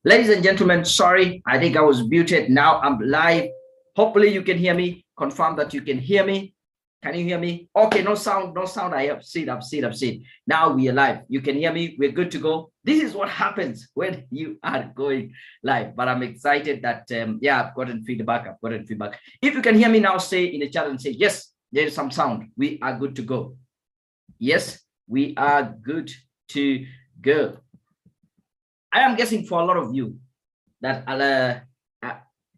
Ladies and gentlemen, sorry, I think I was muted. Now I'm live. Hopefully you can hear me. Confirm that you can hear me. Can you hear me? Okay, no sound, no sound. I've seen. Now we are live. You can hear me. We're good to go. This is what happens when you are going live. But I'm excited that, yeah, I've gotten feedback. If you can hear me now, say in the chat and say, yes, there is some sound. We are good to go. Yes, we are good to go. I am guessing for a lot of you that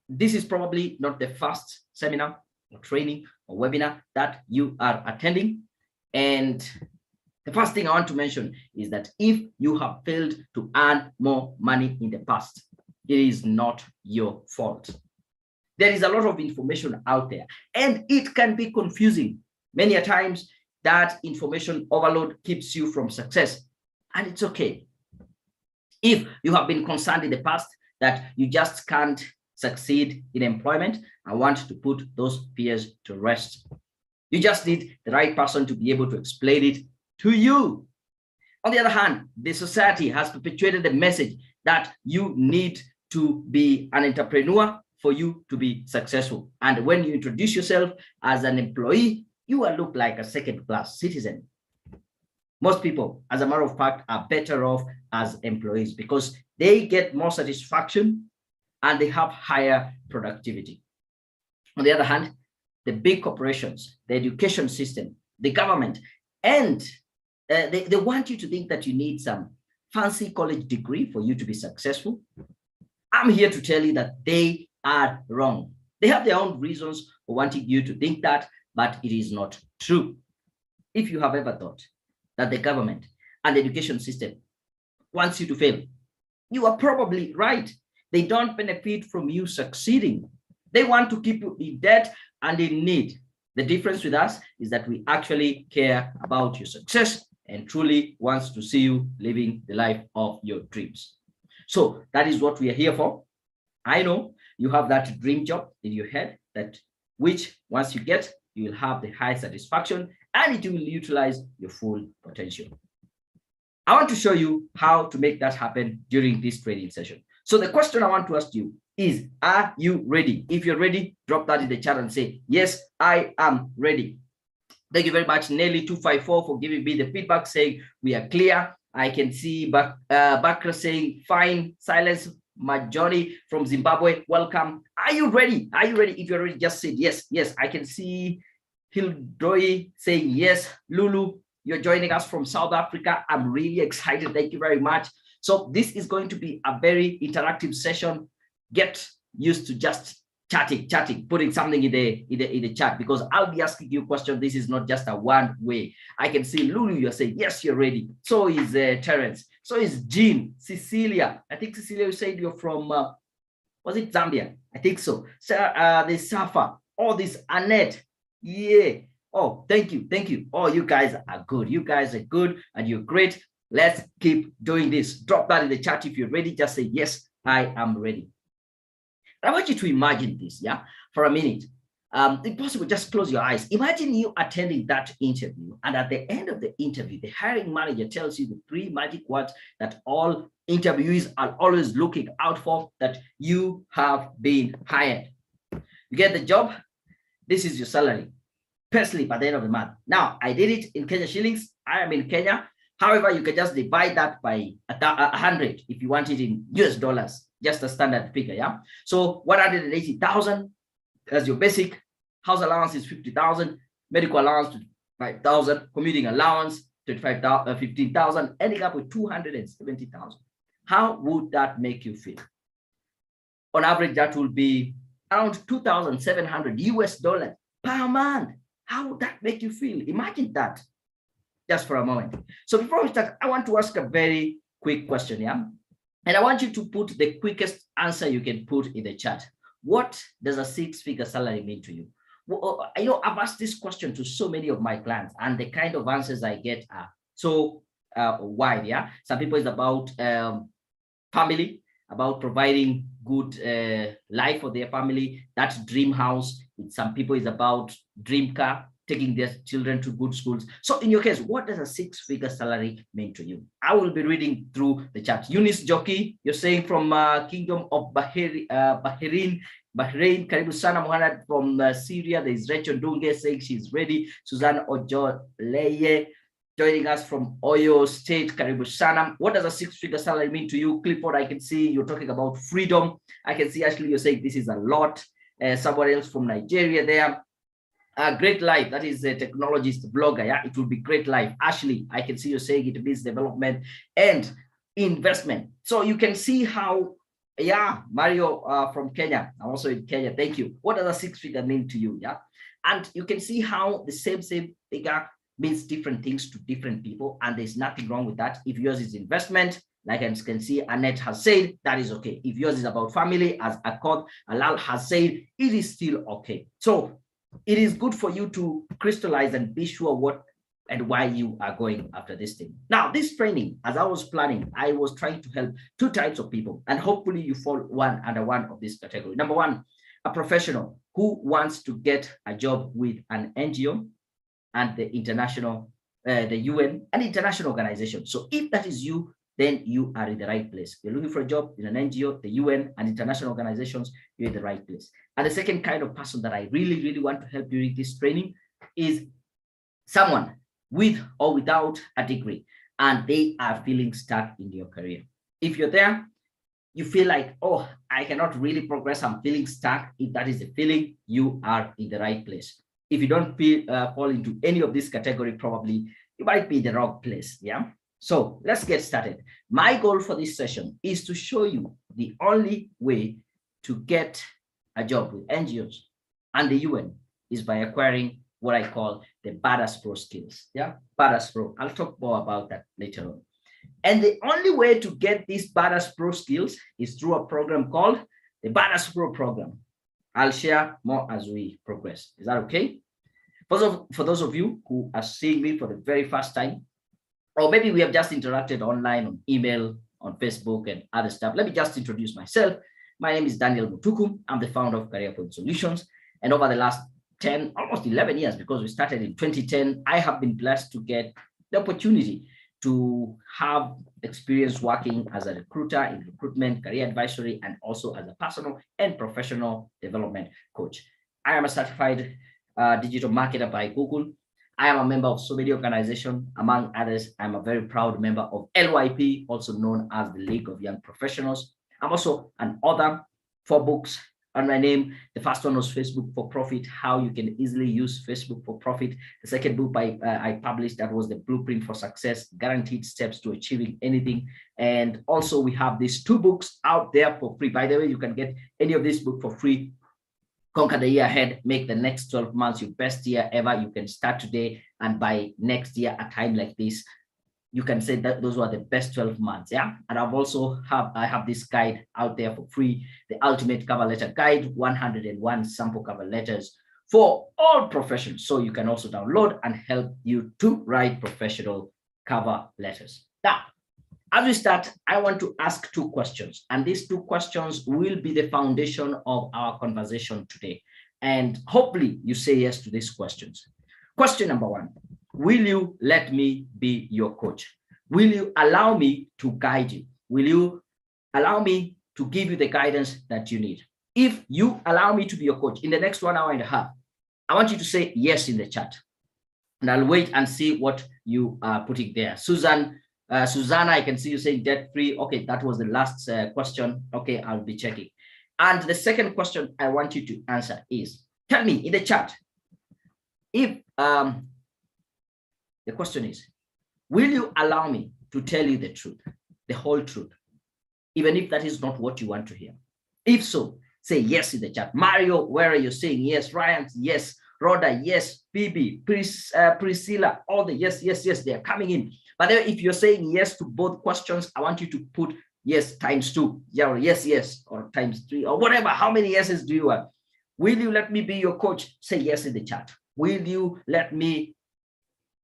this is probably not the first seminar or training or webinar that you are attending. And the first thing I want to mention is that if you have failed to earn more money in the past, it is not your fault. There is a lot of information out there and it can be confusing. Many a times that information overload keeps you from success, and it's okay. If you have been concerned in the past that you just can't succeed in employment, I want to put those fears to rest. You just need the right person to be able to explain it to you. On the other hand, the society has perpetuated the message that you need to be an entrepreneur for you to be successful. And when you introduce yourself as an employee, you will look like a second-class citizen. Most people, as a matter of fact, are better off as employees because they get more satisfaction and they have higher productivity. On the other hand, the big corporations, the education system, the government, and they want you to think that you need some fancy college degree for you to be successful. I'm here to tell you that they are wrong. They have their own reasons for wanting you to think that, but it is not true. If you have ever thought that the government and the education system wants you to fail, you are probably right. They don't benefit from you succeeding. They want to keep you in debt and in need. The difference with us is that we actually care about your success and truly wants to see you living the life of your dreams. So that is what we are here for. I know you have that dream job in your head, that which once you get, you will have the high satisfaction and it will utilize your full potential. I want to show you how to make that happen during this training session. So the question I want to ask you is, are you ready? If you're ready, drop that in the chat and say, yes, I am ready. Thank you very much, Nelly254, for giving me the feedback saying we are clear. I can see Bakra saying, fine, silence. Majoni from Zimbabwe, welcome. Are you ready? Are you ready? If you're ready, just say yes. Yes, I can see Hildoi saying yes. Lulu, you're joining us from South Africa. I'm really excited. Thank you very much. So this is going to be a very interactive session. Get used to just chatting, putting something in the chat, because I'll be asking you questions. This is not just a one way. I can see Lulu, you're saying yes, you're ready. So is Terence. So is Jean, Cecilia. I think Cecilia, you said you're from was it Zambia? I think so. There's Safa. Oh, this Annette. Yeah. Oh, thank you. Oh, you guys are good. You guys are good and you're great. Let's keep doing this. Drop that in the chat if you're ready. Just say yes, I am ready. I want you to imagine this, yeah, for a minute. If possible, just close your eyes. Imagine you attending that interview, and at the end of the interview, the hiring manager tells you the 3 magic words that all interviewees are always looking out for, that you have been hired. You get the job. This is your salary, pay slip at the end of the month. Now, I did it in Kenya shillings. I am in Kenya. However, you can just divide that by 100 if you want it in US dollars. Just a standard figure, yeah? So 180,000 as your basic, house allowance is 50,000, medical allowance 5,000, commuting allowance 15,000, ending up with 270,000. How would that make you feel? On average, that will be around 2,700 US dollars per month. How would that make you feel? Imagine that just for a moment. So before we start, I want to ask a very quick question, yeah? And I want you to put the quickest answer you can put in the chat. What does a 6-figure salary mean to you? Well, I've asked this question to so many of my clients, and the kind of answers I get are so wide, yeah? Some people it's about family, about providing good life for their family, that dream house. Some people is about dream car, taking their children to good schools. So in your case, what does a six-figure salary mean to you? I will be reading through the chat. Eunice Jockey, you're saying from Kingdom of Bahrain, Karibu Sana Muhammad from Syria. There is Rachel Dunge saying she's ready. Suzanne Ojo Leye joining us from Oyo State, Karibu Sana. What does a six-figure salary mean to you? Clifford, I can see you're talking about freedom. I can see Ashley, you're saying this is a lot. Someone else from Nigeria there. Great life, that is a technologist blogger. Yeah, it will be great life. Ashley, I can see you saying it means development and investment. So you can see how, yeah, Mario from Kenya. I'm also in Kenya. Thank you. What does a six-figure mean to you? Yeah, and you can see how the same figure means different things to different people, and there's nothing wrong with that. If yours is investment, like I can see Annette has said, that is okay. If yours is about family, as Akod Alal has said, it is still okay. So it is good for you to crystallize and be sure what and why you are going after this thing. Now, this training, as I was planning, I was trying to help two types of people, and hopefully you fall under one of this category. Number one, a professional who wants to get a job with an NGO and the international, the UN and international organization. So if that is you, then you are in the right place. You're looking for a job in an NGO, the UN, and international organizations, you're in the right place. And the second kind of person that I really, really want to help during this training is someone with or without a degree, and they are feeling stuck in your career. If you're there, you feel like, oh, I cannot really progress, I'm feeling stuck. If that is the feeling, you are in the right place. If you don't fall into any of this category, probably you might be in the wrong place, yeah? So let's get started. My goal for this session is to show you the only way to get a job with NGOs and the UN is by acquiring what I call the Badass Pro skills. Yeah, Badass Pro. I'll talk more about that later on. And the only way to get these Badass Pro skills is through a program called the Badass Pro program. I'll share more as we progress. Is that okay? For those of you who are seeing me for the very first time, or maybe we have just interacted online, on email, on Facebook, and other stuff. Let me just introduce myself. My name is Daniel Mutuku. I'm the founder of Career Point Solutions. And over the last 10, almost 11 years, because we started in 2010, I have been blessed to get the opportunity to have experience working as a recruiter in recruitment, career advisory, and also as a personal and professional development coach. I am a certified digital marketer by Google. I am a member of so many organizations, among others. I'm a very proud member of LYP, also known as the League of Young Professionals. I'm also an author, 4 books on my name. The first one was Facebook for Profit, how you can easily use Facebook for profit. The second book I published, that was the Blueprint for Success, Guaranteed Steps to Achieving Anything. And also we have these 2 books out there for free. By the way, you can get any of these books for free. Conquer the year ahead, make the next 12 months your best year ever. You can start today, and by next year, a time like this, you can say that those were the best 12 months. Yeah. And I have this guide out there for free, the Ultimate Cover Letter Guide, 101 sample cover letters for all professions. So you can also download and help you to write professional cover letters. Now, as we start, I want to ask 2 questions, and these 2 questions will be the foundation of our conversation today. And hopefully you say yes to these questions. Question number 1, will you let me be your coach? Will you allow me to guide you? Will you allow me to give you the guidance that you need? If you allow me to be your coach in the next 1 hour and a half, I want you to say yes in the chat. And I'll wait and see what you are putting there. Susanna, I can see you saying debt free. Okay, that was the last question. Okay, I'll be checking. And the second question I want you to answer is, tell me in the chat, if the question is, will you allow me to tell you the truth, the whole truth, even if that is not what you want to hear? If so, say yes in the chat. Mario, where are you saying yes? Ryan, yes. Rhoda, yes. Phoebe, Priscilla, all the yes, they are coming in. But if you're saying yes to both questions, I want you to put yes times 2, yeah, or yes, or times 3, or whatever. How many yeses do you want? Will you let me be your coach? Say yes in the chat. Will you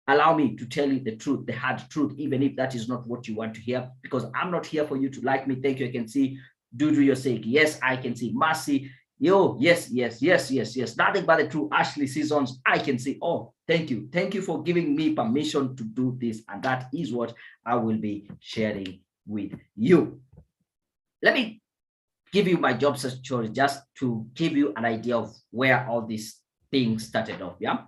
allow me to tell you the truth, the hard truth, even if that is not what you want to hear? Because I'm not here for you to like me. Thank you. I can see Dudu, you're saying yes. I can see Mercy. Yo, yes. Nothing but the truth. Ashley Seasons, I can see. Oh, Thank you. Thank you for giving me permission to do this. And that is what I will be sharing with you. Let me give you my job search story just to give you an idea of where all these things started off. Yeah.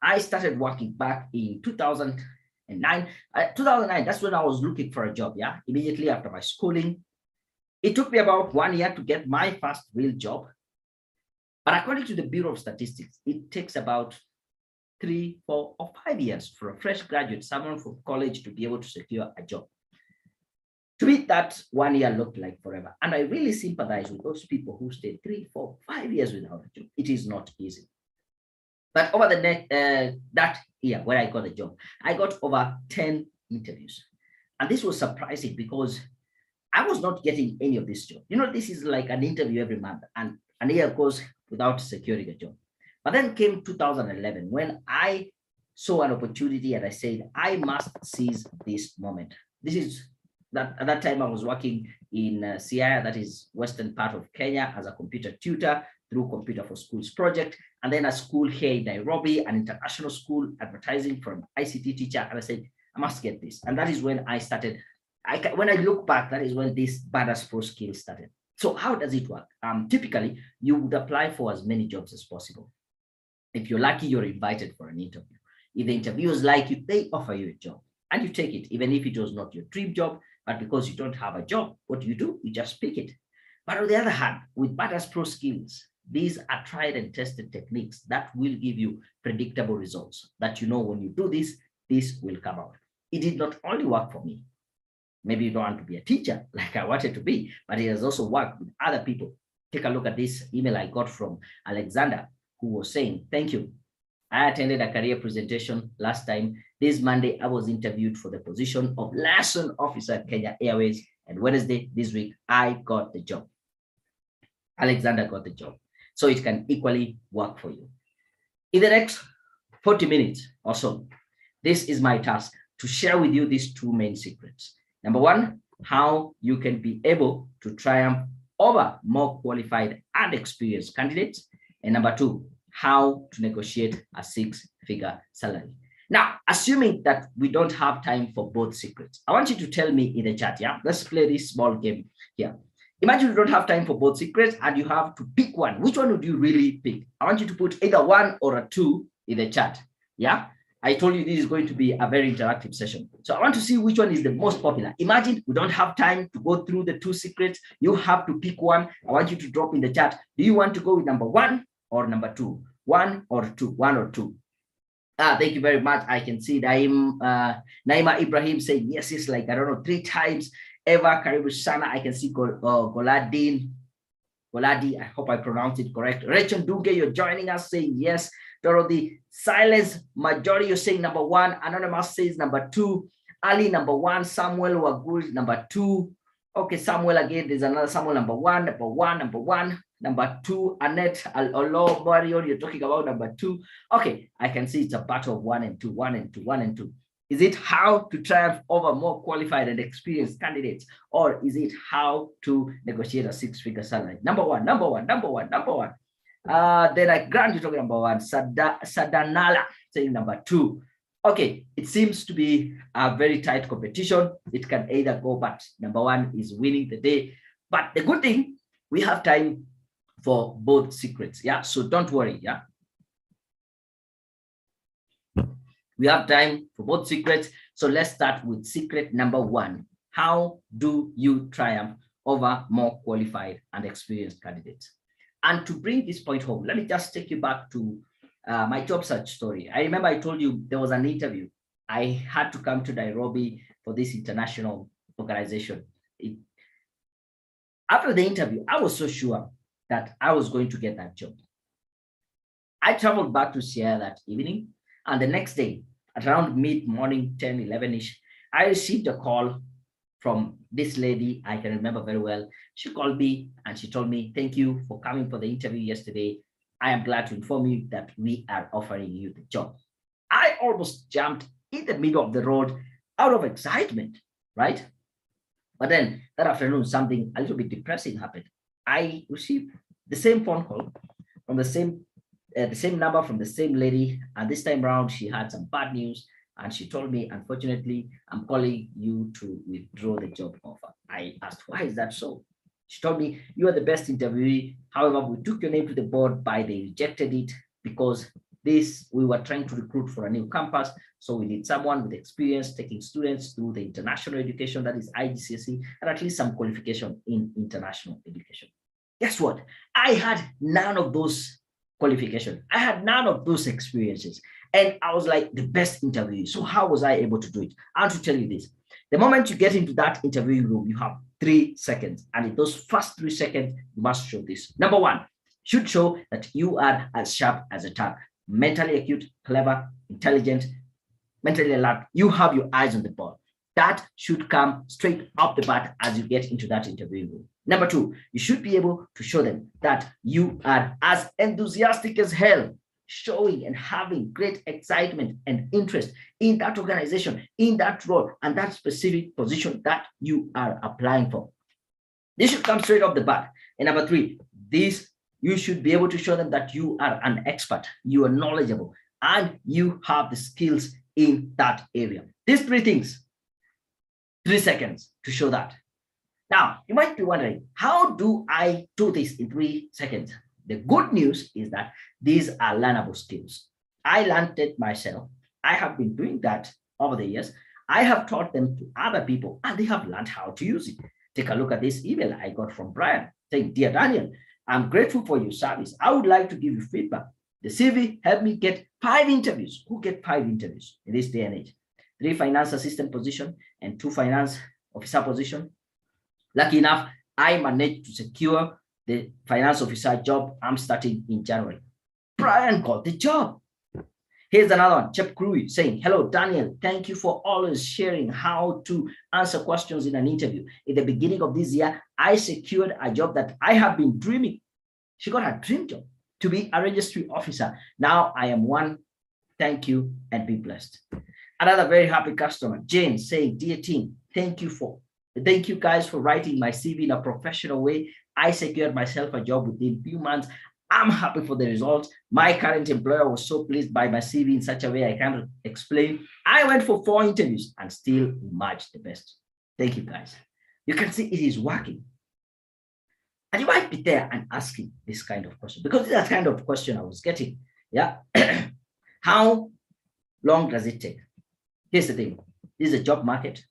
I started working back in 2009. 2009, that's when I was looking for a job. Yeah. Immediately after my schooling. It took me about 1 year to get my first real job. But according to the Bureau of Statistics, it takes about 3, 4, or 5 years for a fresh graduate, someone from college, to be able to secure a job. To me, that 1 year looked like forever. And I really sympathize with those people who stayed 3, 4, 5 years without a job. It is not easy. But over the next that year where I got a job, I got over 10 interviews. And this was surprising because I was not getting any of this job. You know, this is like an interview every month, and a year goes without securing a job. But then came 2011 when I saw an opportunity and I said, I must seize this moment. This is that at that time I was working in Siaya, that is western part of Kenya, as a computer tutor through Computer for Schools project, and then a school here in Nairobi, an international school, advertising for an ICT teacher. And I said, I must get this. And that is when I started. When I look back, that is when this Badass Pro skill started. So how does it work? Typically, you would apply for as many jobs as possible. If you're lucky, you're invited for an interview. If the interviewers like you, they offer you a job and you take it, even if it was not your dream job, but because you don't have a job, what do? You just pick it. But on the other hand, with Badass Pro skills, these are tried and tested techniques that will give you predictable results that, you know, when you do this, this will come out. It did not only work for me. Maybe you don't want to be a teacher like I wanted to be, but it has also worked with other people. Take a look at this email I got from Alexander, who was saying, thank you. I attended a career presentation last time. This Monday, I was interviewed for the position of liaison officer at Kenya Airways. And Wednesday, this week, I got the job. Alexander got the job. So it can equally work for you. In the next 40 minutes or so, this is my task to share with you these two main secrets. Number one, how you can be able to triumph over more qualified and experienced candidates. And number two, how to negotiate a 6-figure salary. Now, assuming that we don't have time for both secrets, I want you to tell me in the chat, yeah? Let's play this small game here. Imagine you don't have time for both secrets and you have to pick one. Which one would you really pick? I want you to put either 1 or a 2 in the chat, yeah? I told you this is going to be a very interactive session. So I want to see which one is the most popular. Imagine we don't have time to go through the 2 secrets. You have to pick one. I want you to drop in the chat. Do you want to go with number 1 or number 2? 1 or 2? 1 or 2? Thank you very much. I can see Naima Ibrahim saying yes, it's like, I don't know, 3 times. Eva Karibu Sana. I can see Goladi, I hope I pronounced it correct. Rachel Duge, you're joining us saying yes. Dorothy, silence majority, you're saying number 1. Anonymous says number 2. Ali, number 1. Samuel Wagul, number 2. Okay, Samuel again, there's another Samuel, number 1, number 1, number 1, number 2. Annette Olo Mario, you're talking about number 2. Okay, I can see it's a battle of 1 and 2, 1 and 2, 1 and 2. Is it how to triumph over more qualified and experienced candidates, or is it how to negotiate a 6-figure salary? Number 1, number 1, number 1, number 1. Then I grant you talking number 1. Sadanala saying number 2. Okay, it seems to be a very tight competition. It can either go, but number 1 is winning the day. But the good thing, we have time for both secrets. Yeah, so don't worry. Yeah, we have time for both secrets. So let's start with secret number 1. How do you triumph over more qualified and experienced candidates? And to bring this point home, let me just take you back to my job search story. I remember I told you there was an interview. I had to come to Nairobi for this international organization. After the interview, I was so sure that I was going to get that job. I traveled back to Sierra that evening, and the next day, at around mid-morning, 10, 11-ish, I received a call from this lady I can remember very well. She called me and she told me, thank you for coming for the interview yesterday. I am glad to inform you that we are offering you the job. I almost jumped in the middle of the road out of excitement, right? But then that afternoon, something a little bit depressing happened. I received the same phone call from the same the same number from the same lady, and this time around she had some bad news, and she told me, unfortunately, I'm calling you to withdraw the job offer. I asked, why is that so? She told me, you are the best interviewee. However, we took your name to the board, but they rejected it because we were trying to recruit for a new campus. So we need someone with experience taking students through the international education, that is IGCSE, and at least some qualification in international education. Guess what? I had none of those qualifications. I had none of those experiences. And I was like the best interviewee. So how was I able to do it? I want to tell you this. The moment you get into that interviewing room, you have 3 seconds. And in those first 3 seconds, you must show this. Number one, should show that you are as sharp as a tack, mentally acute, clever, intelligent, mentally alert. You have your eyes on the ball. That should come straight off the bat as you get into that interviewing room. Number two, you should be able to show them that you are as enthusiastic as hell, showing and having great excitement and interest in that organization, in that role, and that specific position that you are applying for. This should come straight off the bat. And number three, you should be able to show them that you are an expert, you are knowledgeable, and you have the skills in that area. These 3 things, 3 seconds to show that. Now, you might be wondering, how do I do this in 3 seconds? The good news is that these are learnable skills. I learned it myself. I have been doing that over the years. I have taught them to other people, and they have learned how to use it. Take a look at this email I got from Brian saying, Dear Daniel, I'm grateful for your service. I would like to give you feedback. The CV helped me get 5 interviews. Who get 5 interviews in this day and age? 3 finance assistant position and 2 finance officer position. Lucky enough, I managed to secure the finance officer job. I'm starting in January. Brian got the job. Here's another one, Chep Crewy saying, hello, Daniel. Thank you for always sharing how to answer questions in an interview. In the beginning of this year, I secured a job that I have been dreaming. She got her dream job to be a registry officer. Now I am one. Thank you and be blessed. Another very happy customer, Jane, saying, dear team, thank you guys for writing my CV in a professional way. I secured myself a job within a few months. I'm happy for the results. My current employer was so pleased by my CV in such a way I can't explain. I went for 4 interviews and still emerged the best. Thank you, guys. You can see it is working. And you might be there and asking this kind of question, because it's the kind of question I was getting. Yeah. How long does it take? Here's the thing. This is a job market.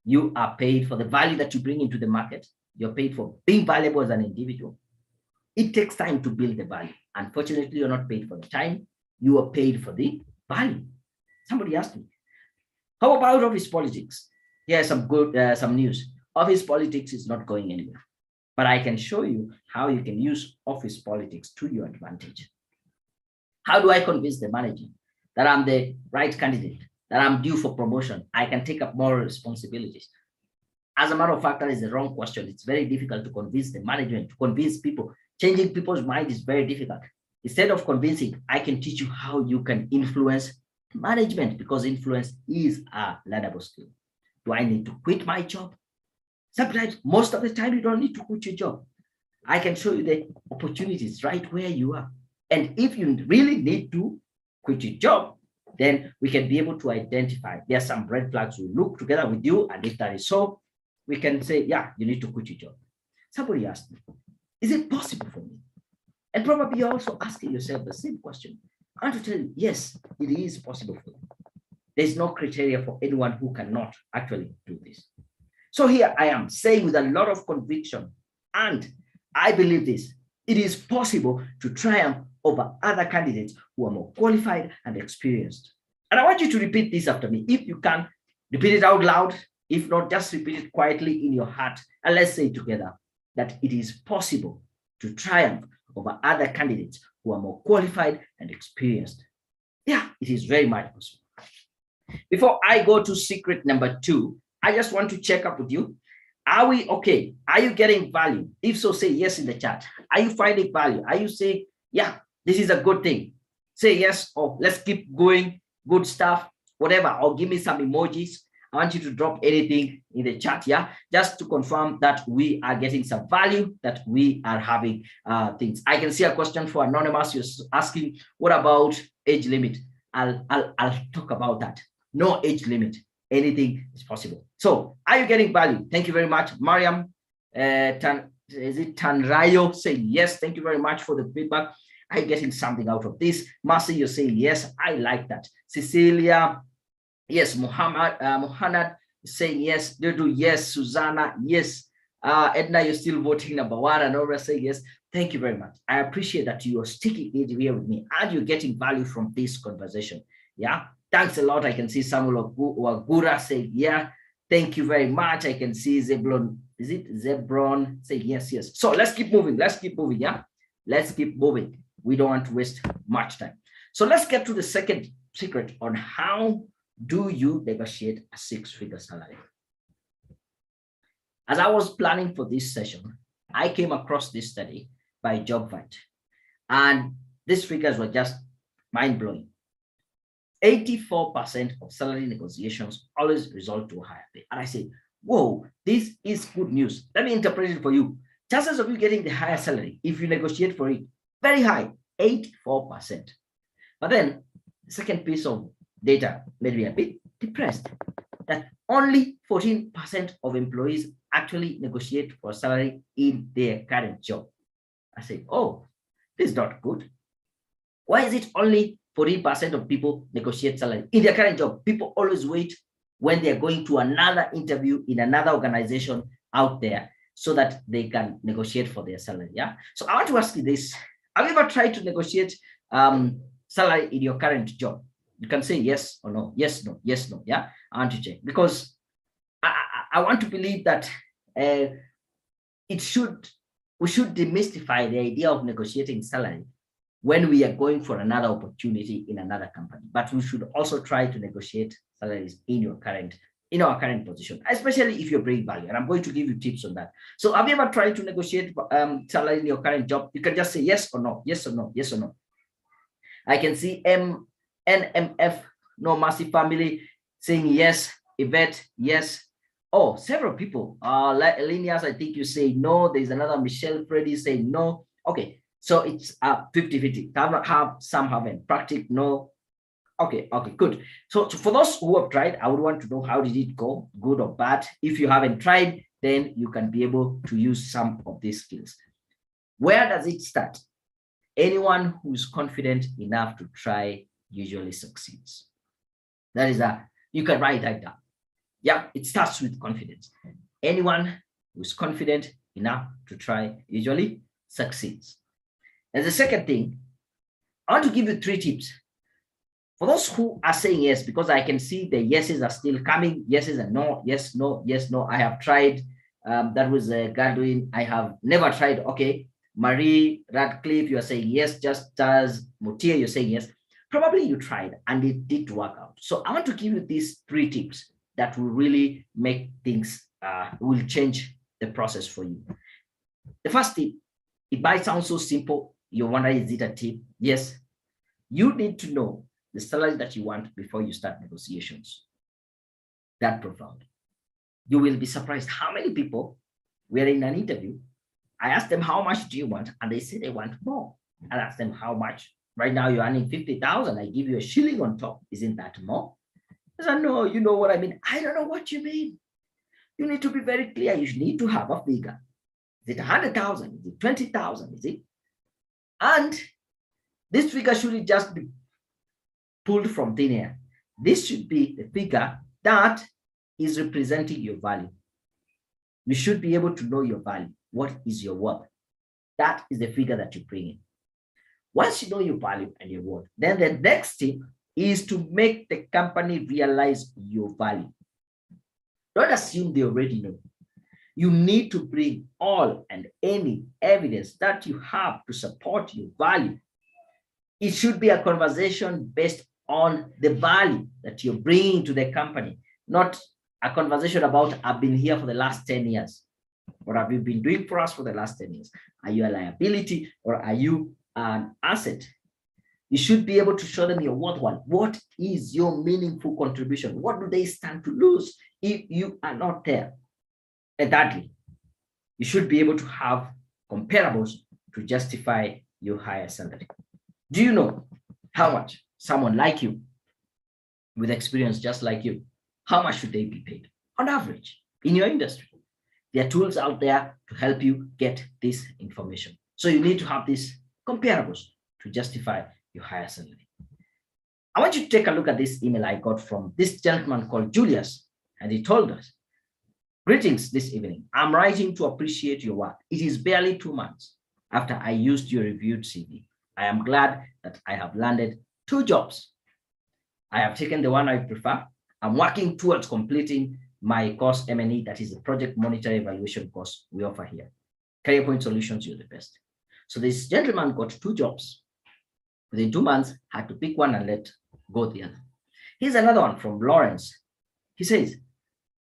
You are paid for the value that you bring into the market. You're paid for being valuable as an individual. It takes time to build the value. Unfortunately, you're not paid for the time. You are paid for the value. Somebody asked me, how about office politics? Here's some news. Office politics is not going anywhere. But I can show you how you can use office politics to your advantage. How do I convince the manager that I'm the right candidate, that I'm due for promotion? I can take up more responsibilities. As a matter of fact, that is the wrong question. It's very difficult to convince the management, to convince people. Changing people's mind is very difficult. Instead of convincing, I can teach you how you can influence management, because influence is a learnable skill. Do I need to quit my job? Sometimes, most of the time, you don't need to quit your job. I can show you the opportunities right where you are. And if you really need to quit your job, then we can be able to identify. There are some red flags. We look together with you, and if that is so, we can say, yeah, you need to quit your job. Somebody asked me, is it possible for me? And probably you're also asking yourself the same question. I want to tell you, yes, it is possible for you. There's no criteria for anyone who cannot actually do this. So here I am saying with a lot of conviction, and I believe this, it is possible to triumph over other candidates who are more qualified and experienced. And I want you to repeat this after me. If you can, repeat it out loud. If not, just repeat it quietly in your heart. And let's say together that it is possible to triumph over other candidates who are more qualified and experienced. Yeah, it is very much possible. Before I go to secret number 2, I just want to check up with you. Are we okay? Are you getting value? If so, say yes in the chat. Are you finding value? Are you saying, yeah, this is a good thing? Say yes, or let's keep going, good stuff, whatever, or give me some emojis. I want you to drop anything in the chat, yeah, just to confirm that we are getting some value, that we are having things. I can see a question for Anonymous. You're asking, what about age limit? I'll talk about that. No age limit. Anything is possible. So, are you getting value? Thank you very much, Mariam. Is it Tanrayo saying yes? Thank you very much for the feedback. Are you getting something out of this? Marcy, you're saying yes. I like that. Cecilia, yes. Muhammad is saying yes. Dudu, yes. Susanna, yes. Edna, you're still voting number one. And Nora saying yes. Thank you very much. I appreciate that you are sticking it here with me and you're getting value from this conversation. Yeah. Thanks a lot. I can see Samuel Wagura saying yeah. Thank you very much. I can see Zebron. Is it Zebron? Say yes, yes. So let's keep moving. Let's keep moving. Yeah. Let's keep moving. We don't want to waste much time. So let's get to the second secret on how do you negotiate a six-figure salary. As I was planning for this session, I came across this study by JobVite, and these figures were just mind-blowing. 84% of salary negotiations always result to a higher pay. And I said, whoa, this is good news. Let me interpret it for you. Chances of you getting the higher salary, if you negotiate for it, very high, 84%. But then the second piece of data made me a bit depressed, that only 14% of employees actually negotiate for a salary in their current job. I say, oh, this is not good. Why is it only 14% of people negotiate salary in their current job? People always wait when they're going to another interview in another organization out there so that they can negotiate for their salary. Yeah. So I want to ask you this. Have you ever tried to negotiate salary in your current job? You can say yes or no, yes, no, yes, no. Yeah. I want to check because I want to believe that we should demystify the idea of negotiating salary when we are going for another opportunity in another company, but we should also try to negotiate salaries in our current position, especially if you're bringing value. And I'm going to give you tips on that. So have you ever tried to negotiate salary in your current job? You can just say yes or no, yes or no, yes or no. I can see NMF, No Mercy Family, saying yes. Yvette, yes. Oh, several people. Linus, I think you say no. There's another Michelle Freddy saying no. Okay. So it's 50-50. Some haven't. Practice, no. Okay, good. So for those who have tried, I would want to know, how did it go? Good or bad? If you haven't tried, then you can be able to use some of these skills. Where does it start? Anyone who's confident enough to try usually succeeds. That is you can write that down. Yeah, it starts with confidence. Anyone who's confident enough to try usually succeeds. And the second thing, I want to give you 3 tips. For those who are saying yes, because I can see the yeses are still coming, yeses and no, yes, no, yes, no. I have tried. That was Godwin. I have never tried. Okay. Marie Radcliffe, you are saying yes. Just as Mutia, you're saying yes. Probably you tried and it did work out. So I want to give you these 3 tips that will really make things, will change the process for you. The first tip, it might sound so simple. You wonder, is it a tip? Yes. You need to know the salary that you want before you start negotiations. That profound. You will be surprised how many people were in an interview. I asked them, how much do you want? And they say they want more. I asked them, how much? Right now you're earning 50,000. I give you a shilling on top. Isn't that more? I said, no, you know what I mean. I don't know what you mean. You need to be very clear. You need to have a figure. Is it 100,000? Is it 20,000? Is it? And this figure shouldn't just be pulled from thin air. This should be the figure that is representing your value. You should be able to know your value. What is your worth? That is the figure that you bring in. Once you know your value and your worth, then the next step is to make the company realize your value. Don't assume they already know. You need to bring all and any evidence that you have to support your value. It should be a conversation based on the value that you're bringing to the company, not a conversation about, I've been here for the last 10 years. What have you been doing for us for the last 10 years? Are you a liability or are you an asset? You should be able to show them your worthwhile. What is your meaningful contribution? What do they stand to lose if you are not there? And thirdly, you should be able to have comparables to justify your higher salary. Do you know how much someone like you with experience just like you, how much should they be paid on average in your industry? There are tools out there to help you get this information. So you need to have these comparables to justify your higher salary. I want you to take a look at this email I got from this gentleman called Julius, and he told us, greetings this evening. I'm writing to appreciate your work. It is barely 2 months after I used your reviewed CV. I am glad that I have landed 2 jobs. I have taken the one I prefer. I'm working towards completing my course M&E, that is the project monitor evaluation course we offer here. Career Point Solutions, you're the best. So this gentleman got 2 jobs. Within 2 months, had to pick one and let go the other. Here's another one from Lawrence. He says,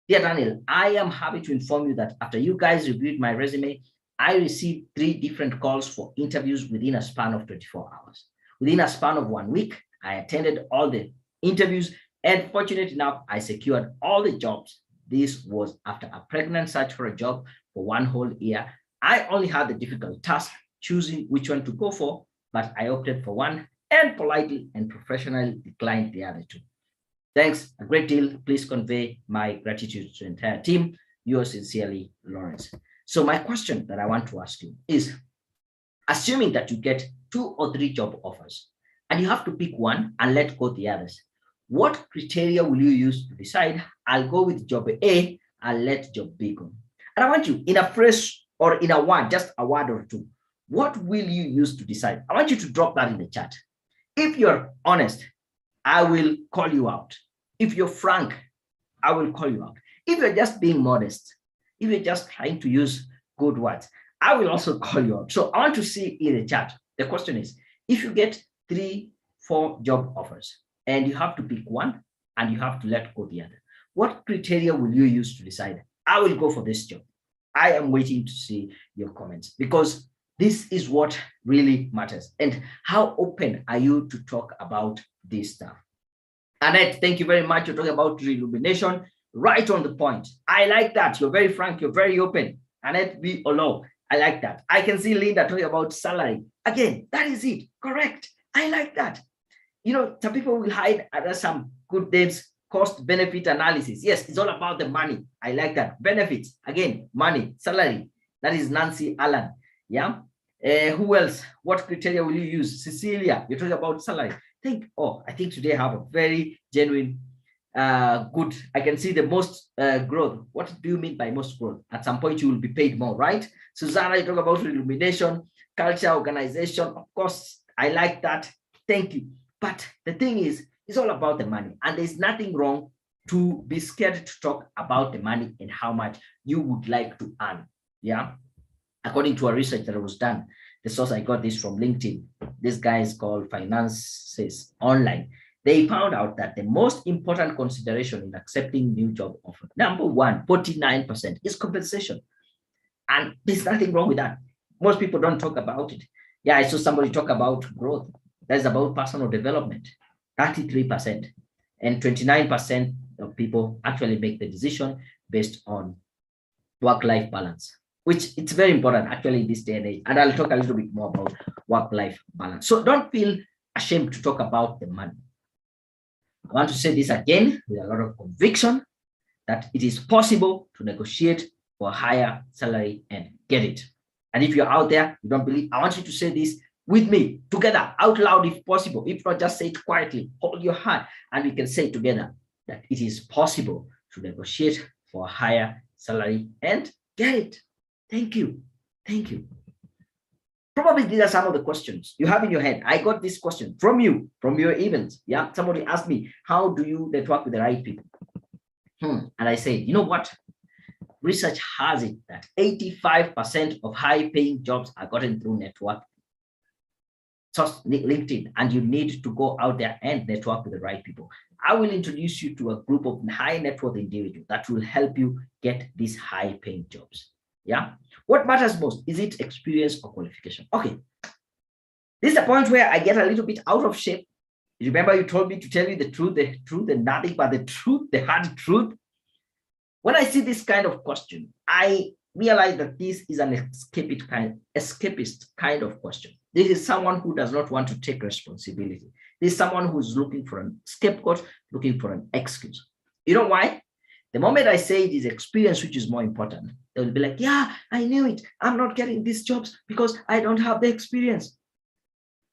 dear Daniel, I am happy to inform you that after you guys reviewed my resume, I received 3 different calls for interviews within a span of 24 hours. Within a span of 1 week, I attended all the interviews, and fortunate enough, I secured all the jobs. This was after a pregnant search for a job for 1 whole year. I only had the difficult task choosing which one to go for, but I opted for one and politely and professionally declined the other 2. Thanks a great deal. Please convey my gratitude to the entire team. Yours sincerely, Lawrence. So my question that I want to ask you is, assuming that you get 2 or 3 job offers and you have to pick one and let go the others, what criteria will you use to decide, I'll go with job A, I'll let job B go? And I want you, in a phrase or in a word, just a word or 2, what will you use to decide? I want you to drop that in the chat. If you're honest, I will call you out. If you're frank, I will call you out. If you're just being modest, if you're just trying to use good words, I will also call you out. So I want to see in the chat. The question is, if you get 3, 4 job offers and you have to pick one and you have to let go the other, what criteria will you use to decide, I will go for this job? I am waiting to see your comments, because this is what really matters. And how open are you to talk about this stuff? Annette, thank you very much. You're talking about reillumination, right on the point. I like that. You're very frank. You're very open. Annette B. Olo, I like that. I can see Linda talking about salary. Again, that is it. Correct. I like that. You know, some people will hide under some good names, cost benefit analysis. Yes, it's all about the money. I like that. Benefits, again, money, salary. That is Nancy Allen. Yeah. Who else? What criteria will you use? Cecilia, you're talking about salary. I think today I have a very genuine, good, I can see the most growth. What do you mean by most growth? At some point, you will be paid more, right? Susanna, you talk about illumination, culture, organization. Of course, I like that. Thank you. But the thing is, it's all about the money. And there's nothing wrong to be scared to talk about the money and how much you would like to earn. Yeah. According to a research that was done, the source I got this from LinkedIn, this guy is called Finances Online. They found out that the most important consideration in accepting new job offer, number 1, 49%, is compensation. And there's nothing wrong with that. Most people don't talk about it. Yeah, I saw somebody talk about growth. That's about personal development, 33%. And 29% of people actually make the decision based on work-life balance, which it's very important actually in this day and age. And I'll talk a little bit more about work-life balance. So don't feel ashamed to talk about the money. I want to say this again with a lot of conviction, that it is possible to negotiate for a higher salary and get it. And if you're out there, you don't believe, I want you to say this with me together, out loud if possible. If not, just say it quietly, hold your hand, and we can say together that it is possible to negotiate for a higher salary and get it. Thank you. Thank you. Probably these are some of the questions you have in your head. I got this question from you, from your events. Yeah, somebody asked me, how do you network with the right people? And I said, you know what? Research has it that 85% of high-paying jobs are gotten through network. So LinkedIn, and you need to go out there and network with the right people. I will introduce you to a group of high net worth individuals that will help you get these high-paying jobs. Yeah. What matters most? Is it experience or qualification? Okay. This is the point where I get a little bit out of shape. Remember, you told me to tell you the truth, and nothing but the truth, the hard truth. When I see this kind of question, I realize that this is an escapist kind of question. This is someone who does not want to take responsibility. This is someone who's looking for a scapegoat, looking for an excuse. You know why? The moment I say it is experience which is more important, they'll be like, yeah, I knew it. I'm not getting these jobs because I don't have the experience.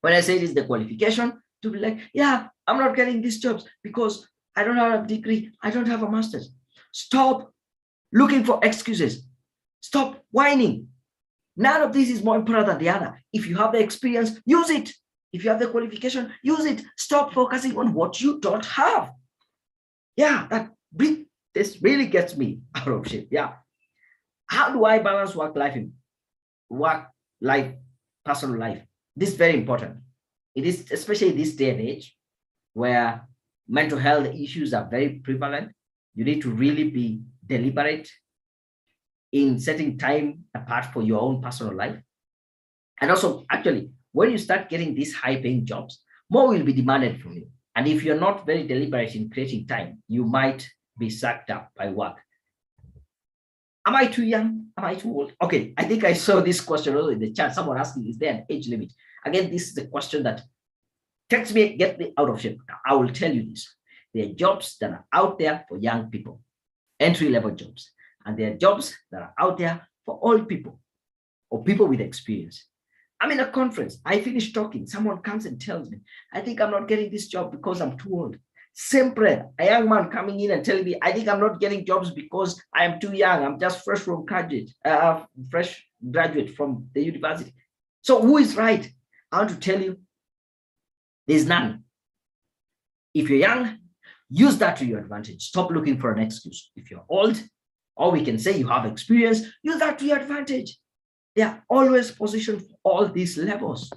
When I say it is the qualification, to be like, yeah, I'm not getting these jobs because I don't have a degree. I don't have a master's. Stop looking for excuses. Stop whining. None of this is more important than the other. If you have the experience, use it. If you have the qualification, use it. Stop focusing on what you don't have. Yeah, this really gets me out of shape. Yeah. How do I balance work life, personal life? This is very important. It is especially this day and age where mental health issues are very prevalent. You need to really be deliberate in setting time apart for your own personal life. And also, actually, when you start getting these high-paying jobs, more will be demanded from you. And if you're not very deliberate in creating time, you might be sucked up by work. Am I too young? Am I too old? Okay, I think I saw this question also in the chat. Someone asking, is there an age limit? Again, this is the question that gets me out of shape. I will tell you this. There are jobs that are out there for young people, entry-level jobs. And there are jobs that are out there for old people or people with experience. I'm in a conference. I finish talking. Someone comes and tells me, I think I'm not getting this job because I'm too old. Sempre, a young man coming in and telling me, I think I'm not getting jobs because I am too young. I'm just fresh graduate from the university. So who is right? I want to tell you, there's none. If you're young, use that to your advantage. Stop looking for an excuse. If you're old, or we can say you have experience, use that to your advantage. They are always positioned for all these levels.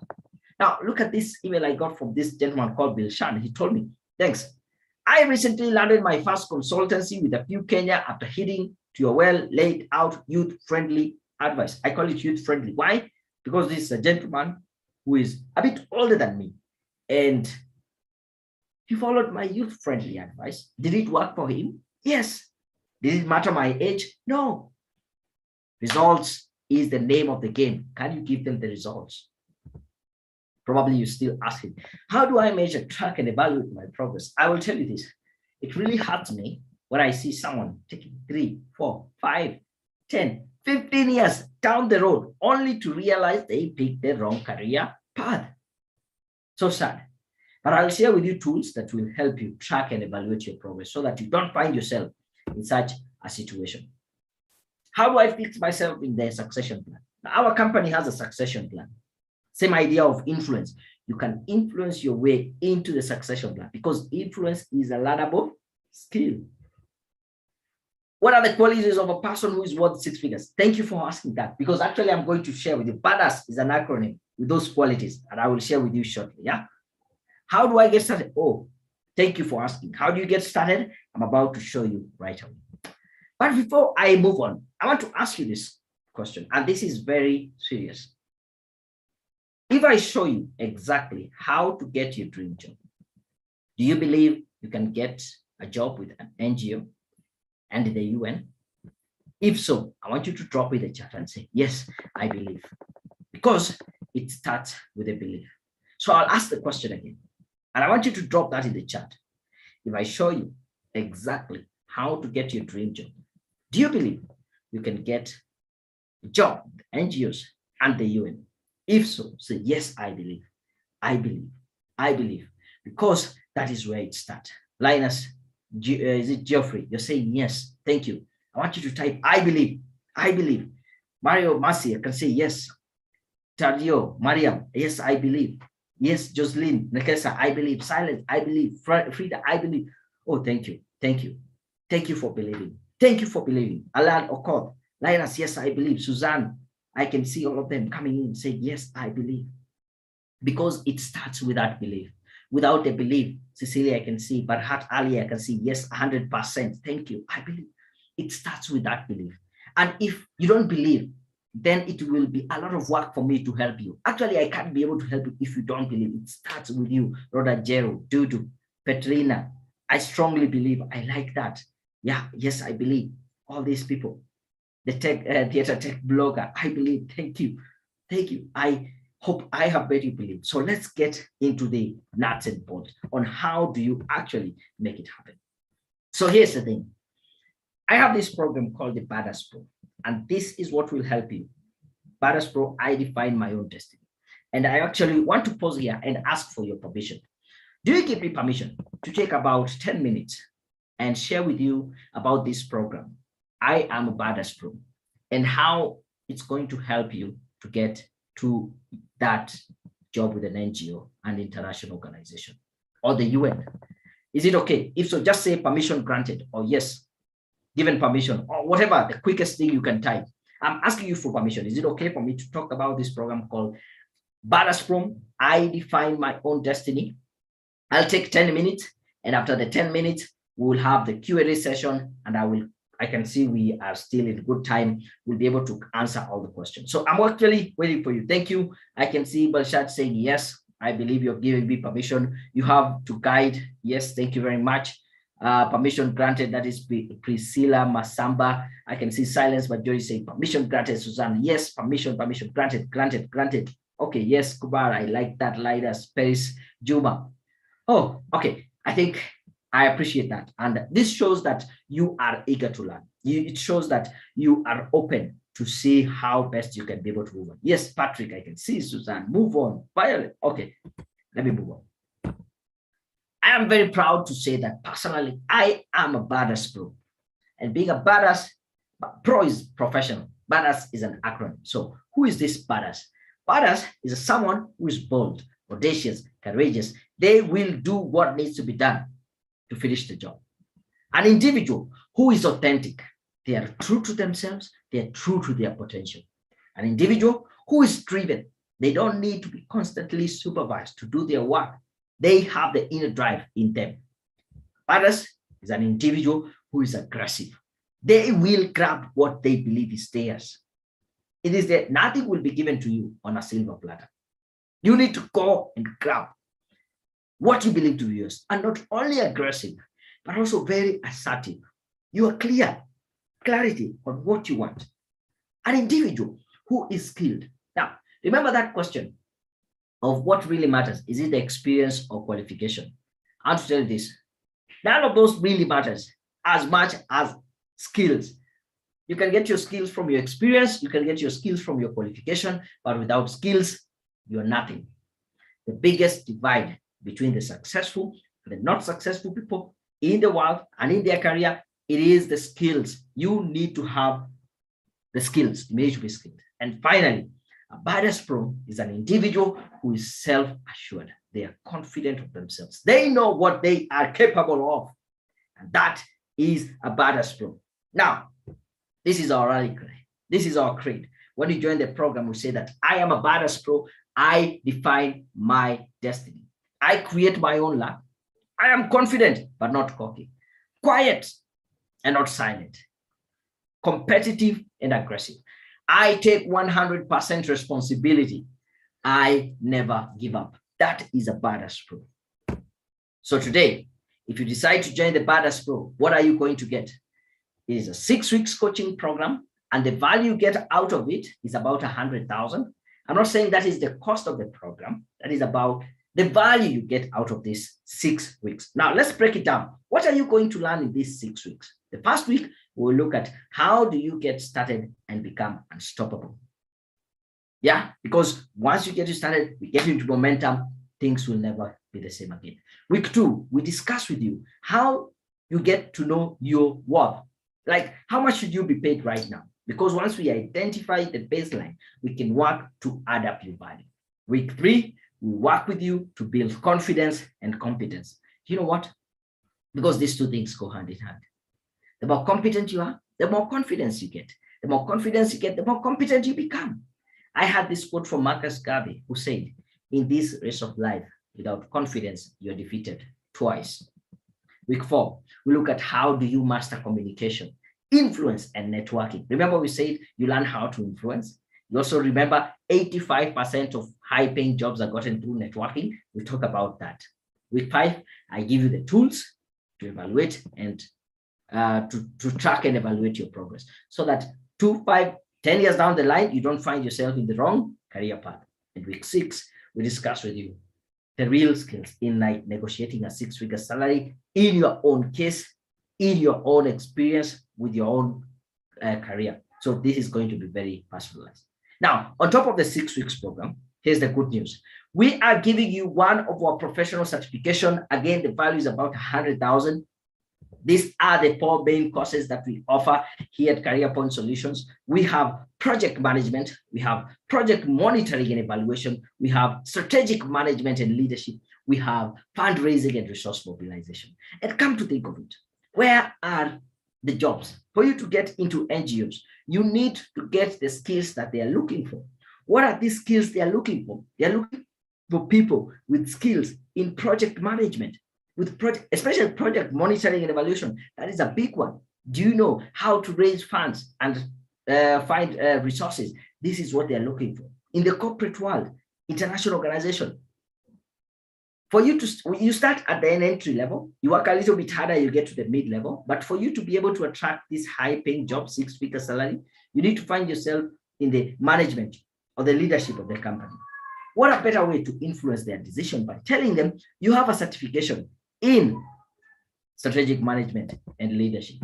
Now, look at this email I got from this gentleman called Bill Shan. He told me, thanks. I recently landed my first consultancy with a few Kenya after heeding to your well laid out youth-friendly advice. I call it youth-friendly. Why? Because this is a gentleman who is a bit older than me. And he followed my youth-friendly advice. Did it work for him? Yes. Did it matter my age? No. Results is the name of the game. Can you give them the results? Probably you still asking, how do I measure, track, and evaluate my progress? I will tell you this. It really hurts me when I see someone taking 3, 4, 5, 10, 15 years down the road only to realize they picked the wrong career path. So sad. But I'll share with you tools that will help you track and evaluate your progress so that you don't find yourself in such a situation. How do I fix myself in the succession plan? Now, our company has a succession plan. Same idea of influence. You can influence your way into the succession plan because influence is a learnable skill. What are the qualities of a person who is worth 6 figures? Thank you for asking that, because actually I'm going to share with you. BADAS is an acronym with those qualities, and I will share with you shortly. Yeah. How do I get started? Oh, thank you for asking. How do you get started? I'm about to show you right away. But before I move on, I want to ask you this question, and this is very serious. If I show you exactly how to get your dream job, do you believe you can get a job with an NGO and the UN? If so, I want you to drop in the chat and say, yes, I believe, because it starts with a belief. So I'll ask the question again, and I want you to drop that in the chat. If I show you exactly how to get your dream job, do you believe you can get a job with NGOs and the UN? If so, say, yes, I believe, I believe, I believe, because that is where it starts. Linus, is it Geoffrey? You're saying yes, thank you. I want you to type, I believe, I believe. Mario Masi, can say yes. Tadio, Mariam, yes, I believe. Yes, Jocelyn, Nekesa, I believe. Silence, I believe. Frida, I believe. Oh, thank you, thank you. Thank you for believing. Thank you for believing. Alan Okot, Linus, yes, I believe. Suzanne, I can see all of them coming in and say, yes, I believe. Because it starts with that belief. Without a belief, Cecilia, I can see, but Hat Ali, I can see, yes, 100%. Thank you. I believe. It starts with that belief. And if you don't believe, then it will be a lot of work for me to help you. Actually, I can't be able to help you if you don't believe. It starts with you, Rodagero, Dudu, Petrina. I strongly believe. I like that. Yeah, yes, I believe. All these people, the tech theater tech blogger, I believe. Thank you. Thank you. I hope I have made you believe. So let's get into the nuts and bolts on how do you actually make it happen. So here's the thing. I have this program called the Badass Pro, and this is what will help you. Badass Pro, I define my own destiny. And I actually want to pause here and ask for your permission. Do you give me permission to take about 10 minutes and share with you about this program? I am a Badass Pro, and how it's going to help you to get to that job with an NGO, an international organization, or the UN. Is it okay? If so, just say permission granted, or yes, given permission, or whatever, the quickest thing you can type. I'm asking you for permission. Is it okay for me to talk about this program called Badass Pro? I define my own destiny. I'll take 10 minutes, and after the 10 minutes, we will have the Q&A session, and I can see we are still in good time. We'll be able to answer all the questions. So I'm actually waiting for you. Thank you. I can see Balshad saying, yes, I believe you're giving me permission. You have to guide. Yes, thank you very much. Permission granted. That is Priscilla Masamba. I can see silence, but Joy saying permission granted. Suzanne, yes, permission granted. Okay, yes, Kubar, I like that. Lidas, Paris, Juma. Oh, okay. I think I appreciate that. And this shows that you are eager to learn. It shows that you are open to see how best you can be able to move on. Yes, Patrick, I can see Suzanne. Move on. Violet. Okay, let me move on. I am very proud to say that personally, I am a Badass Pro. And being a Badass Pro is professional. Badass is an acronym. So who is this Badass? Badass is someone who is bold, audacious, courageous. They will do what needs to be done to finish the job. An individual who is authentic. They are true to themselves. They are true to their potential. An individual who is driven. They don't need to be constantly supervised to do their work. They have the inner drive in them. Badass is an individual who is aggressive. They will grab what they believe is theirs. It is that nothing will be given to you on a silver platter. You need to go and grab what you believe to be yours, and not only aggressive, but also very assertive. You are clear, clarity on what you want. An individual who is skilled. Now, remember that question of what really matters. Is it the experience or qualification? I want to tell you this. None of those really matters as much as skills. You can get your skills from your experience. You can get your skills from your qualification, but without skills, you're nothing. The biggest divide between the successful and the not successful people in the world and in their career, it is the skills. You need to have the skills. You need to be skilled. And finally, a Badass Pro is an individual who is self-assured. They are confident of themselves. They know what they are capable of. And that is a Badass Pro. Now, this is our rally cry. This is our creed. When you join the program, we say that I am a Badass Pro. I define my destiny. I create my own luck. I am confident, but not cocky. Quiet and not silent. Competitive and aggressive. I take 100% responsibility. I never give up. That is a Badass Pro. So today, if you decide to join the Badass Pro, what are you going to get? It is a 6 weeks coaching program, and the value you get out of it is about 100,000. I'm not saying that is the cost of the program. That is about the value you get out of this 6 weeks. Now, let's break it down. What are you going to learn in these 6 weeks? The first week, we'll look at how do you get started and become unstoppable. Yeah, because once you get started, we get into momentum, things will never be the same again. Week 2, we discuss with you how you get to know your worth. Like, how much should you be paid right now? Because once we identify the baseline, we can work to add up your value. Week 3, we work with you to build confidence and competence. You know what? Because these two things go hand in hand. The more competent you are, the more confidence you get. The more confidence you get, the more competent you become. I had this quote from Marcus Garvey, who said, in this race of life, without confidence, you're defeated twice. Week 4, we look at how do you master communication, influence, and networking. Remember we said you learn how to influence. You also remember 85% of high-paying jobs are gotten through networking. We talk about that. Week 5, I give you the tools to evaluate and to track and evaluate your progress, so that 2, 5, 10 years down the line, you don't find yourself in the wrong career path. In week 6, we discuss with you the real skills in like negotiating a 6-figure salary in your own case, in your own experience with your own career. So this is going to be very personalized. Now, on top of the 6 weeks program, here's the good news. We are giving you one of our professional certification. Again, the value is about 100,000. These are the 4 main courses that we offer here at Career Point Solutions. We have project management, we have project monitoring and evaluation, we have strategic management and leadership, we have fundraising and resource mobilization. And come to think of it, where are the jobs? For you to get into NGOs, you need to get the skills that they are looking for. What are these skills they are looking for? They are looking for people with skills in project management, with especially project monitoring and evaluation. That is a big one. Do you know how to raise funds and find resources? This is what they're looking for. In the corporate world, international organization, for you to, you start at the entry level, you work a little bit harder, you get to the mid level, but for you to be able to attract this high paying job, 6-figure salary, you need to find yourself in the management or the leadership of the company. What a better way to influence their decision by telling them you have a certification in strategic management and leadership.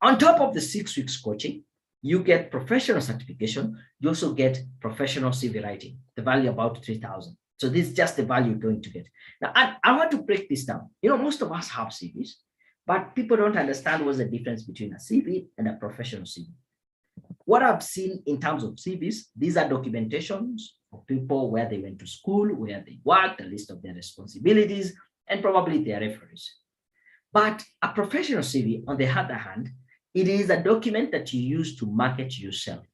On top of the 6 weeks coaching, you get professional certification. You also get professional CV writing, the value about 3,000. So this is just the value you're going to get. Now, I want to break this down. You know, most of us have CVs, but people don't understand what's the difference between a CV and a professional CV. What I've seen in terms of CVs, these are documentations of people, where they went to school, where they worked, a list of their responsibilities, and probably their references. But a professional CV, on the other hand, it is a document that you use to market yourself.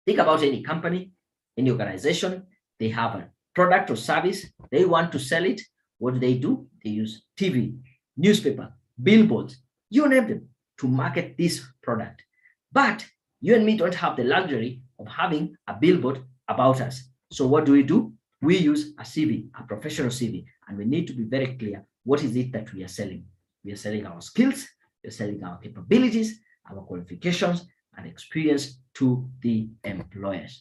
Think about any company, any organization, they have a product or service, they want to sell it. What do? They use TV, newspaper, billboards, you name them, to market this product. But you and me don't have the luxury of having a billboard about us. So what do? We use a CV, a professional CV, and we need to be very clear. What is it that we are selling? We are selling our skills, we are selling our capabilities, our qualifications, and experience to the employers.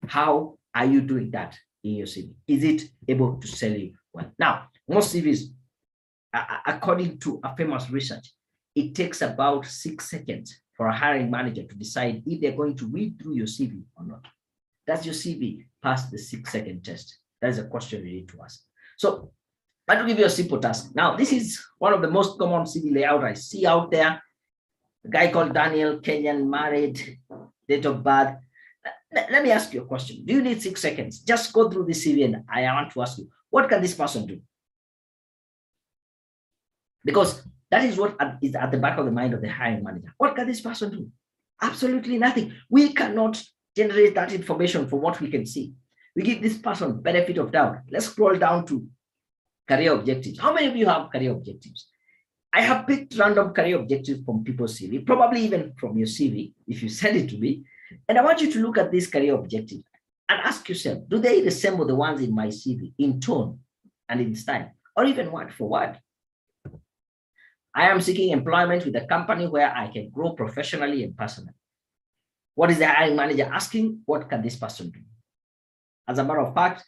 How are you doing that in your CV? Is it able to sell you well? Now, most CVs, according to a famous research, it takes about 6 seconds for a hiring manager to decide if they're going to read through your CV or not. Does your CV pass the 6-second test? That is a question you need to ask. So I will give you a simple task. Now, this is one of the most common CV layout I see out there. A guy called Daniel, Kenyan, married, date of birth. Let me ask you a question. Do you need 6 seconds? Just go through the CV and I want to ask you, what can this person do? Because that is what is at the back of the mind of the hiring manager. What can this person do? Absolutely nothing. We cannot generate that information from what we can see. We give this person benefit of doubt. Let's scroll down to career objectives. How many of you have career objectives? I have picked random career objectives from people's CV, probably even from your CV, if you send it to me. And I want you to look at these career objectives and ask yourself, do they resemble the ones in my CV in tone and in style, or even word for word? I am seeking employment with a company where I can grow professionally and personally. What is the hiring manager asking? What can this person do? As a matter of fact,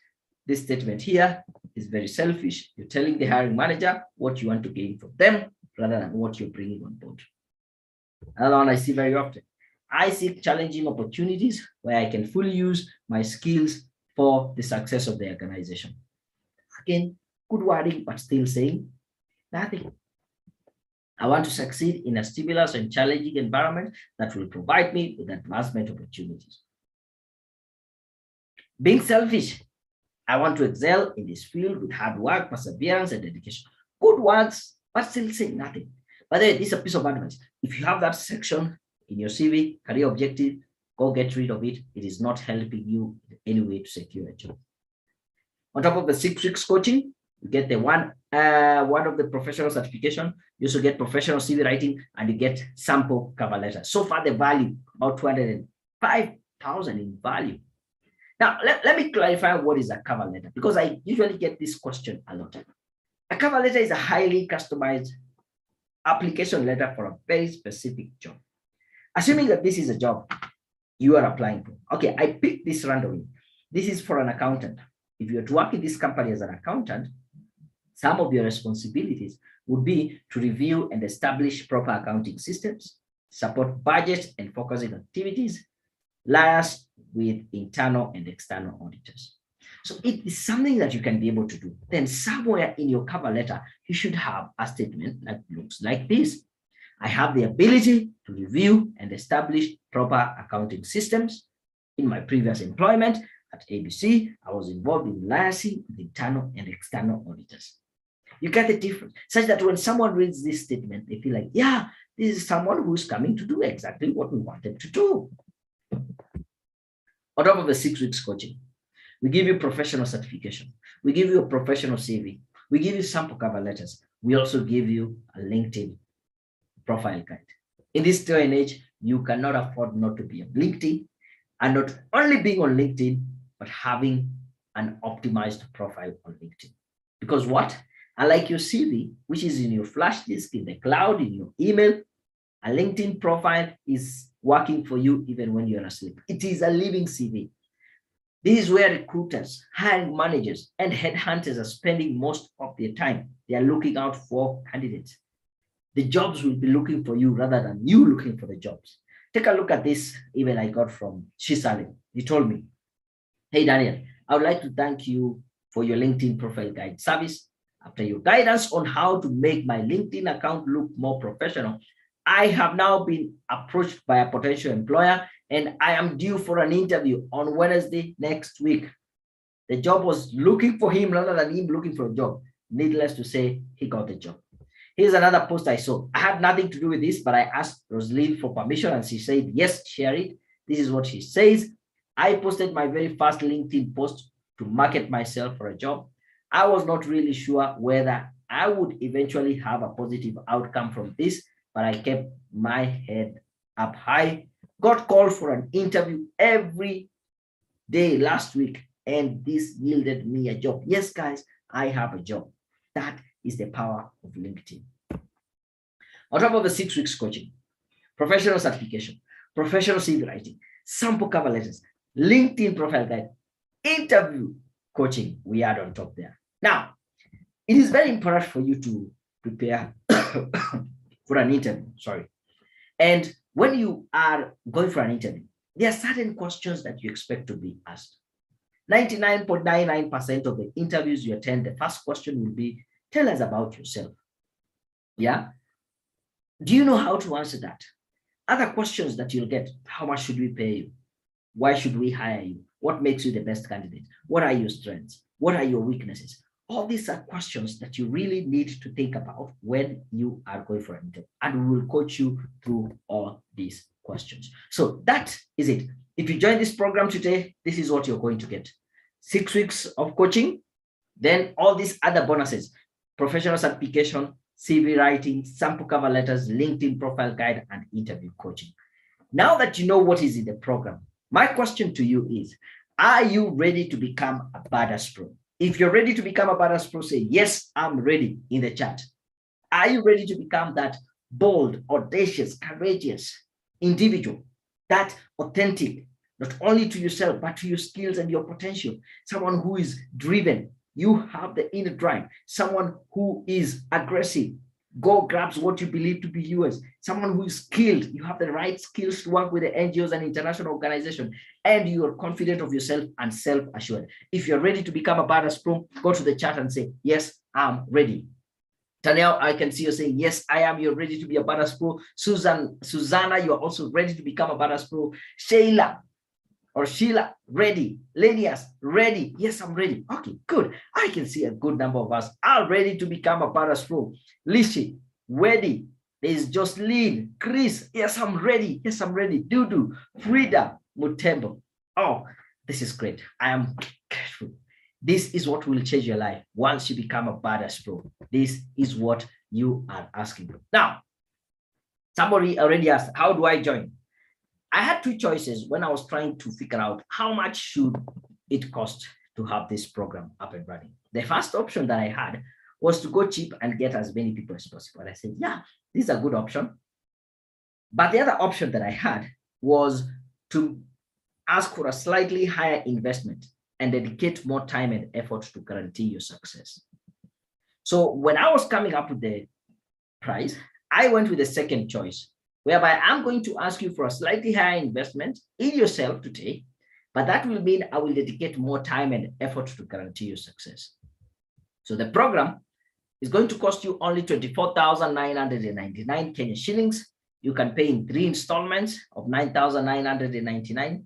this statement here is very selfish. You're telling the hiring manager what you want to gain from them rather than what you're bringing on board. Another one I see very often. I seek challenging opportunities where I can fully use my skills for the success of the organization. Again, good wording, but still saying nothing. I want to succeed in a stimulus and challenging environment that will provide me with advancement opportunities. Being selfish, I want to excel in this field with hard work, perseverance, and dedication. Good words, but still saying nothing. By the way, this is a piece of advice. If you have that section in your CV, career objective, go get rid of it. It is not helping you in any way to secure a job. On top of the 6 weeks coaching, you get the one of the professional certification. You also get professional CV writing, and you get sample cover letter. So far, the value about 200 5,000 in value. Now, let me clarify what is a cover letter, because I usually get this question a lot. A cover letter is a highly customized application letter for a very specific job. Assuming that this is a job you are applying for. Okay, I picked this randomly. This is for an accountant. If you're to work in this company as an accountant, some of your responsibilities would be to review and establish proper accounting systems, support budget and focusing activities, liaise with internal and external auditors. So it is something that you can be able to do. Then somewhere in your cover letter, you should have a statement that looks like this. I have the ability to review and establish proper accounting systems. In my previous employment at ABC, I was involved in liaising with internal and external auditors. You get the difference, such that when someone reads this statement, they feel like, yeah, this is someone who's coming to do exactly what we want them to do. On top of the 6 weeks coaching, we give you professional certification. We give you a professional CV. We give you sample cover letters. We also give you a LinkedIn profile guide. In this day and age, you cannot afford not to be on LinkedIn, and not only being on LinkedIn, but having an optimized profile on LinkedIn. Because what? Unlike your CV, which is in your flash disk, in the cloud, in your email, a LinkedIn profile is working for you even when you're asleep. It is a living CV. This is where recruiters, hiring managers, and headhunters are spending most of their time. They are looking out for candidates. The jobs will be looking for you rather than you looking for the jobs. Take a look at this email I got from Shisale. He told me, hey, Daniel, I would like to thank you for your LinkedIn profile guide service. After your guidance on how to make my LinkedIn account look more professional, I have now been approached by a potential employer and I am due for an interview on Wednesday next week. The job was looking for him rather than him looking for a job. Needless to say, he got the job. Here's another post I saw. I had nothing to do with this, but I asked Rosalie for permission and she said, yes, share it. This is what she says. I posted my very first LinkedIn post to market myself for a job. I was not really sure whether I would eventually have a positive outcome from this, but I kept my head up high, got called for an interview every day last week, and this yielded me a job. Yes, guys, I have a job. That is the power of LinkedIn. On top of the 6 weeks coaching, professional certification, professional CV writing, sample cover letters, LinkedIn profile guide, interview coaching, we add on top there. Now, it is very important for you to prepare for an interview, And when you are going for an interview, there are certain questions that you expect to be asked. 99.99% of the interviews you attend, the first question will be, tell us about yourself. Yeah? Do you know how to answer that? Other questions that you'll get, how much should we pay you? Why should we hire you? What makes you the best candidate? What are your strengths? What are your weaknesses? All these are questions that you really need to think about when you are going for an interview, and we will coach you through all these questions. So that is it. If you join this program today, this is what you're going to get. 6 weeks of coaching, then all these other bonuses, professional certification, CV writing, sample cover letters, LinkedIn profile guide, and interview coaching. Now that you know what is in the program, my question to you is, are you ready to become a badass pro? If you're ready to become a badass pro, say, yes, I'm ready in the chat. Are you ready to become that bold, audacious, courageous individual, that authentic, not only to yourself, but to your skills and your potential, someone who is driven, you have the inner drive, someone who is aggressive, go grabs what you believe to be yours, someone who is skilled, you have the right skills to work with the NGOs and international organizations, and you are confident of yourself and self-assured. If you're ready to become a badass pro, go to the chat and say, yes, I'm ready. Danielle, I can see you saying, yes, I am. You're ready to be a badass pro. Susanna, you're also ready to become a badass pro. Sheila, ready. Lenias, ready. Yes, I'm ready. Okay, good. I can see a good number of us are ready to become a badass pro. Lishi, ready. There's Jocelyn, Chris. Yes, I'm ready. Yes, I'm ready. Dudu, Frida, Mutembo. Oh, this is great. I am grateful. This is what will change your life once you become a badass pro. This is what you are asking for. Now, somebody already asked, how do I join? I had two choices when I was trying to figure out how much should it cost to have this program up and running. The first option that I had was to go cheap and get as many people as possible. I said, yeah, this is a good option. But the other option that I had was to ask for a slightly higher investment and dedicate more time and effort to guarantee your success. So when I was coming up with the price, I went with the second choice, whereby I'm going to ask you for a slightly higher investment in yourself today, but that will mean I will dedicate more time and effort to guarantee your success. So the program is going to cost you only 24,999 Kenya shillings. You can pay in 3 installments of 9,999.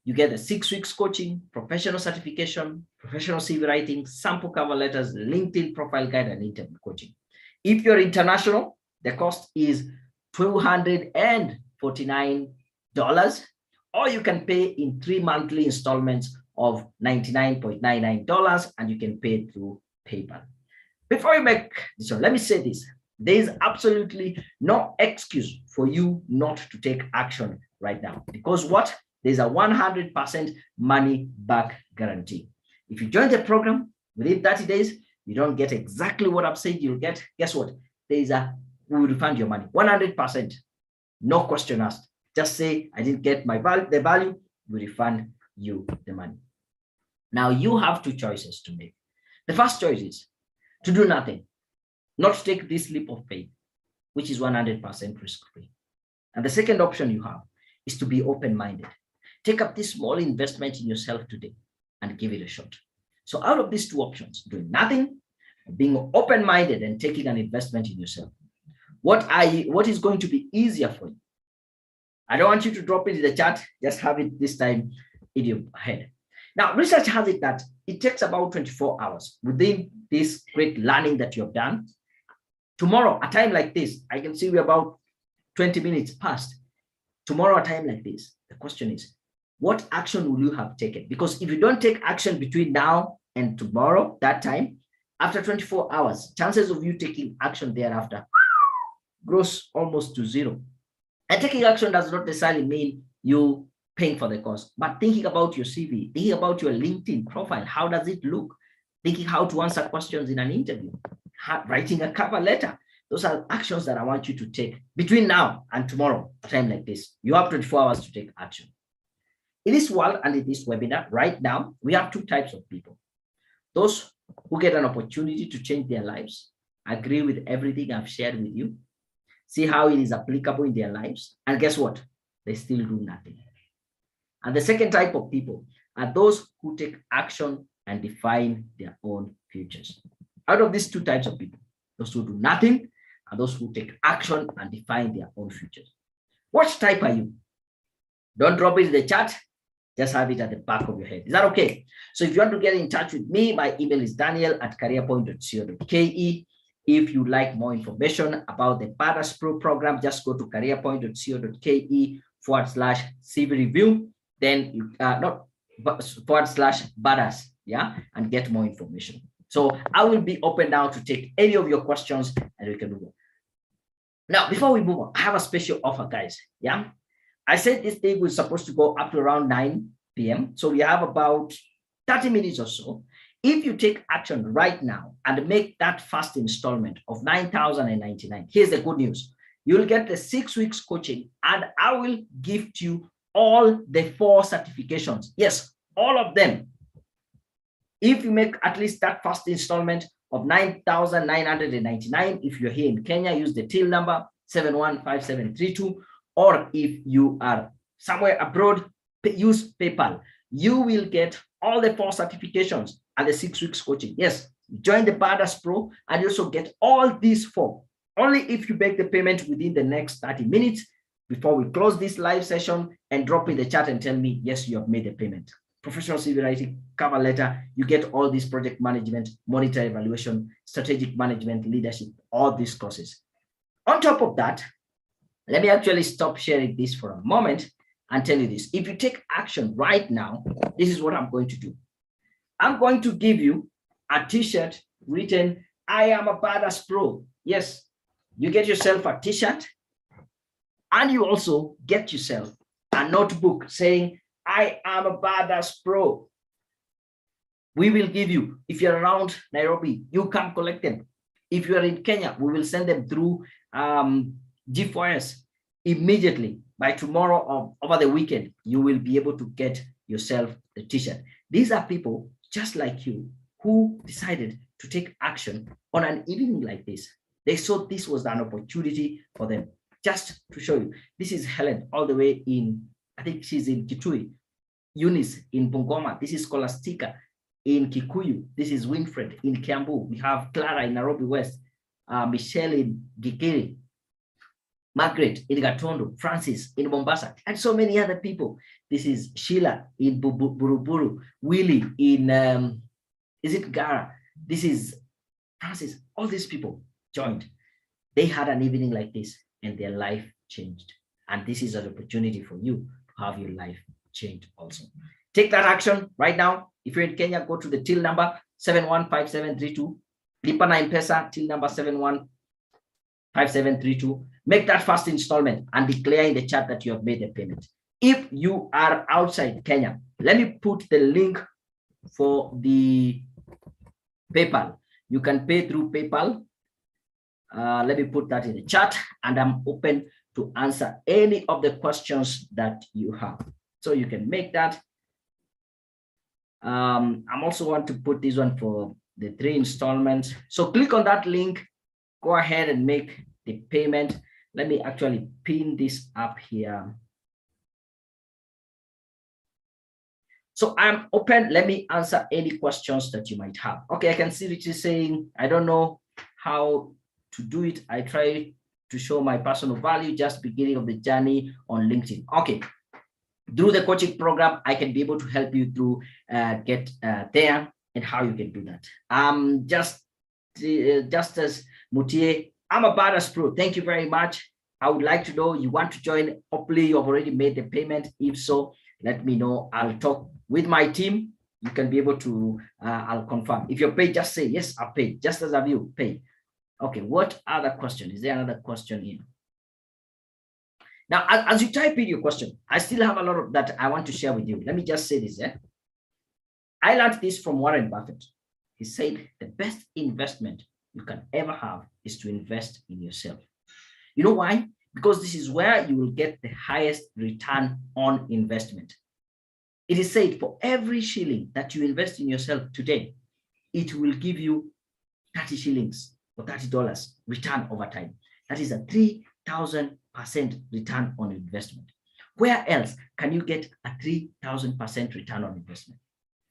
You get the 6 weeks coaching, professional certification, professional CV writing, sample cover letters, LinkedIn profile guide, and interview coaching. If you're international, the cost is $249, or you can pay in 3 monthly installments of $99.99, and you can pay through PayPal. Before you make this one, let me say this. There is absolutely no excuse for you not to take action right now, because what? There's a 100% money back guarantee. If you join the program within 30 days, you don't get exactly what I'm saying you'll get. Guess what? We will refund your money, 100%. No question asked. Just say, I didn't get the value, we refund you the money. Now you have 2 choices to make. The first choice is to do nothing, not to take this leap of faith, which is 100% risk-free. And the second option you have is to be open-minded. Take up this small investment in yourself today and give it a shot. So out of these 2 options, doing nothing, being open-minded and taking an investment in yourself, what is going to be easier for you? I don't want you to drop it in the chat, just have it this time in your head. Now, research has it that it takes about 24 hours within this great learning that you have done. Tomorrow, a time like this, I can see we're about 20 minutes past. Tomorrow, a time like this, the question is, what action will you have taken? Because if you don't take action between now and tomorrow, that time, after 24 hours, chances of you taking action thereafter grows almost to 0. And taking action does not necessarily mean you paying for the cost, but thinking about your CV, thinking about your LinkedIn profile, how does it look? Thinking how to answer questions in an interview, writing a cover letter. Those are actions that I want you to take between now and tomorrow, a time like this. You have 24 hours to take action. In this world and in this webinar right now, we have 2 types of people. Those who get an opportunity to change their lives, agree with everything I've shared with you, see how it is applicable in their lives, and guess what? They still do nothing. And the second type of people are those who take action and define their own futures. Out of these 2 types of people, those who do nothing and those who take action and define their own futures. What type are you? Don't drop it in the chat. Just have it at the back of your head. Is that okay? So if you want to get in touch with me, my email is daniel@careerpoint.co.ke. If you'd like more information about the Badass Pro program, just go to careerpoint.co.ke/CV review. Then you /badass, yeah, and get more information. So I will be open now to take any of your questions and we can move on. Now, before we move on, I have a special offer, guys. Yeah, I said this thing was supposed to go up to around 9 p.m. So we have about 30 minutes or so. If you take action right now and make that first installment of 9,099, here's the good news. You'll get the 6 weeks coaching and I will gift you all the 4 certifications. Yes, all of them. If you make at least that first installment of 9,999, if you're here in Kenya, use the till number 715732, or if you are somewhere abroad, use PayPal. You will get all the 4 certifications and the 6 weeks coaching. Yes, join the Badass Pro and you also get all these 4. Only if you make the payment within the next 30 minutes before we close this live session and drop in the chat and tell me, yes, you have made the payment. Professional CV writing, cover letter, you get all this project management, monitor evaluation, strategic management, leadership, all these courses. On top of that, let me actually stop sharing this for a moment and tell you this. If you take action right now, this is what I'm going to do. I'm going to give you a t-shirt written, I am a Badass Pro. Yes, you get yourself a t-shirt and you also get yourself a notebook saying, I am a badass pro. We will give you, if you're around Nairobi, you come collect them. If you are in Kenya, we will send them through G4S immediately. By tomorrow or over the weekend, you will be able to get yourself the t-shirt. These are people just like you who decided to take action on an evening like this. They saw this was an opportunity for them. Just to show you, this is Helen all the way in, I think she's in Kitui, Eunice in Bungoma, this is Scholastica in Kikuyu, this is Winfred in Kiambu, we have Clara in Nairobi West, Michelle in Gikiri, Margaret in Gatondo, Francis in Mombasa, and so many other people. This is Sheila in Buruburu, Willie in, is it Gara? This is Francis. All these people joined. They had an evening like this and their life changed. And this is an opportunity for you to have your life changed also. Take that action right now. If you're in Kenya, go to the till number 715732. Lipa na M-Pesa, till number 715732. Make that first installment and declare in the chat that you have made the payment. If you are outside Kenya, let me put the link for the PayPal. You can pay through PayPal. Let me put that in the chat, and I'm open to answer any of the questions that you have. So you can make that. I'm also want to put this one for the 3 installments. So click on that link, go ahead and make the payment. Let me actually pin this up here. So I'm open. Let me answer any questions that you might have. Okay, I can see Richie saying, I don't know how to do it. I try to show my personal value, just beginning of the journey on LinkedIn. Okay, through the coaching program, I can be able to help you to get there and how you can do that. Just as Mutie, I'm a badass pro. Thank you very much. I would like to know you want to join. Hopefully you've already made the payment. If so, let me know. I'll talk with my team. You can be able to, I'll confirm. If you're paid, just say, yes, I'll pay. Just as a view, pay. Okay, what other question? Is there another question here? Now, as you type in your question, I still have a lot of that I want to share with you. Let me just say this. I learned this from Warren Buffett. He said, the best investment you can ever have is to invest in yourself. You know why? Because this is where you will get the highest return on investment. It is said for every shilling that you invest in yourself today, it will give you 30 shillings or $30 return over time. That is a 3,000% return on investment. Where else can you get a 3,000% return on investment?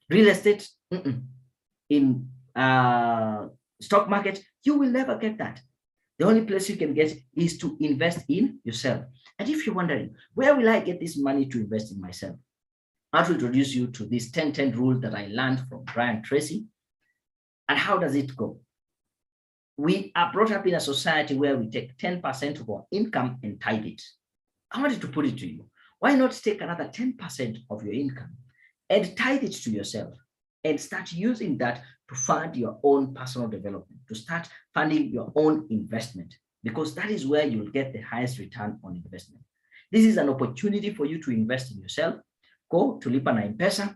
Real estate, in stock market, you will never get that. The only place you can get is to invest in yourself. And if you're wondering, where will I get this money to invest in myself? I'll introduce you to this 10-10 rule that I learned from Brian Tracy. And how does it go? We are brought up in a society where we take 10% of our income and tithe it. I wanted to put it to you. Why not take another 10% of your income and tithe it to yourself and start using that to fund your own personal development, to start funding your own investment, because that is where you'll get the highest return on investment. This is an opportunity for you to invest in yourself. Go to Lipa na M-Pesa,